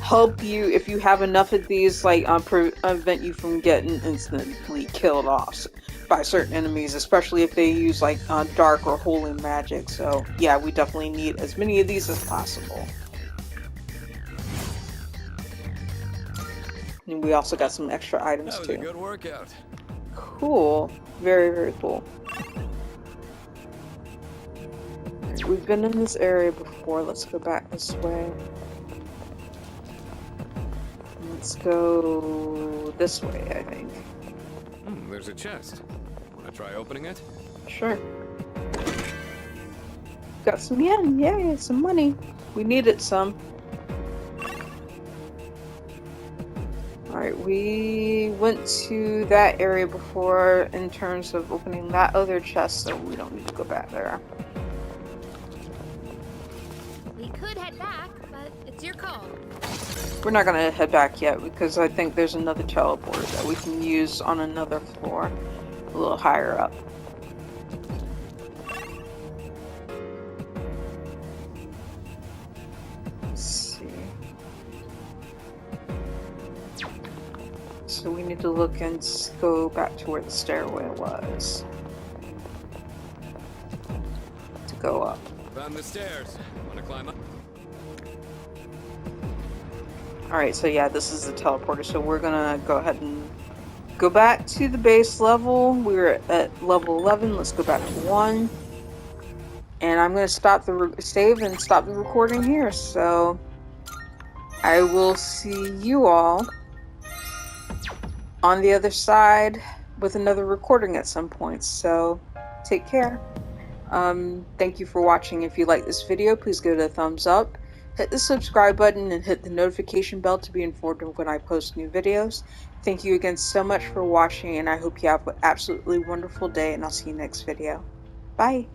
help you if you have enough of these, like prevent you from getting instantly killed off by certain enemies, especially if they use like dark or holy magic. So yeah, we definitely need as many of these as possible. And we also got some extra items That was too. a good workout. Cool. Very, very cool. We've been in this area before. Let's go back this way. Let's go this way, I think. There's a chest. Wanna try opening it? Sure. Got some yen. Yay, some money. We needed some. Alright, we went to that area before in terms of opening that other chest, so we don't need to go back there. We could head back, but it's your call. We're not gonna head back yet because I think there's another teleporter that we can use on another floor, a little higher up. Let's see. So we need to look and go back to where the stairway was to go up. Found the stairs. Wanna climb up? Alright, so yeah, this is the teleporter, so we're gonna go ahead and go back to the base level. We were at level 11, let's go back to 1. And I'm gonna stop the save and stop the recording here, so I will see you all on the other side with another recording at some point, so take care. Thank you for watching. If you like this video, please give it a thumbs up. Hit the subscribe button and hit the notification bell to be informed of when I post new videos. Thank you again so much for watching, and I hope you have an absolutely wonderful day, and I'll see you next video. Bye!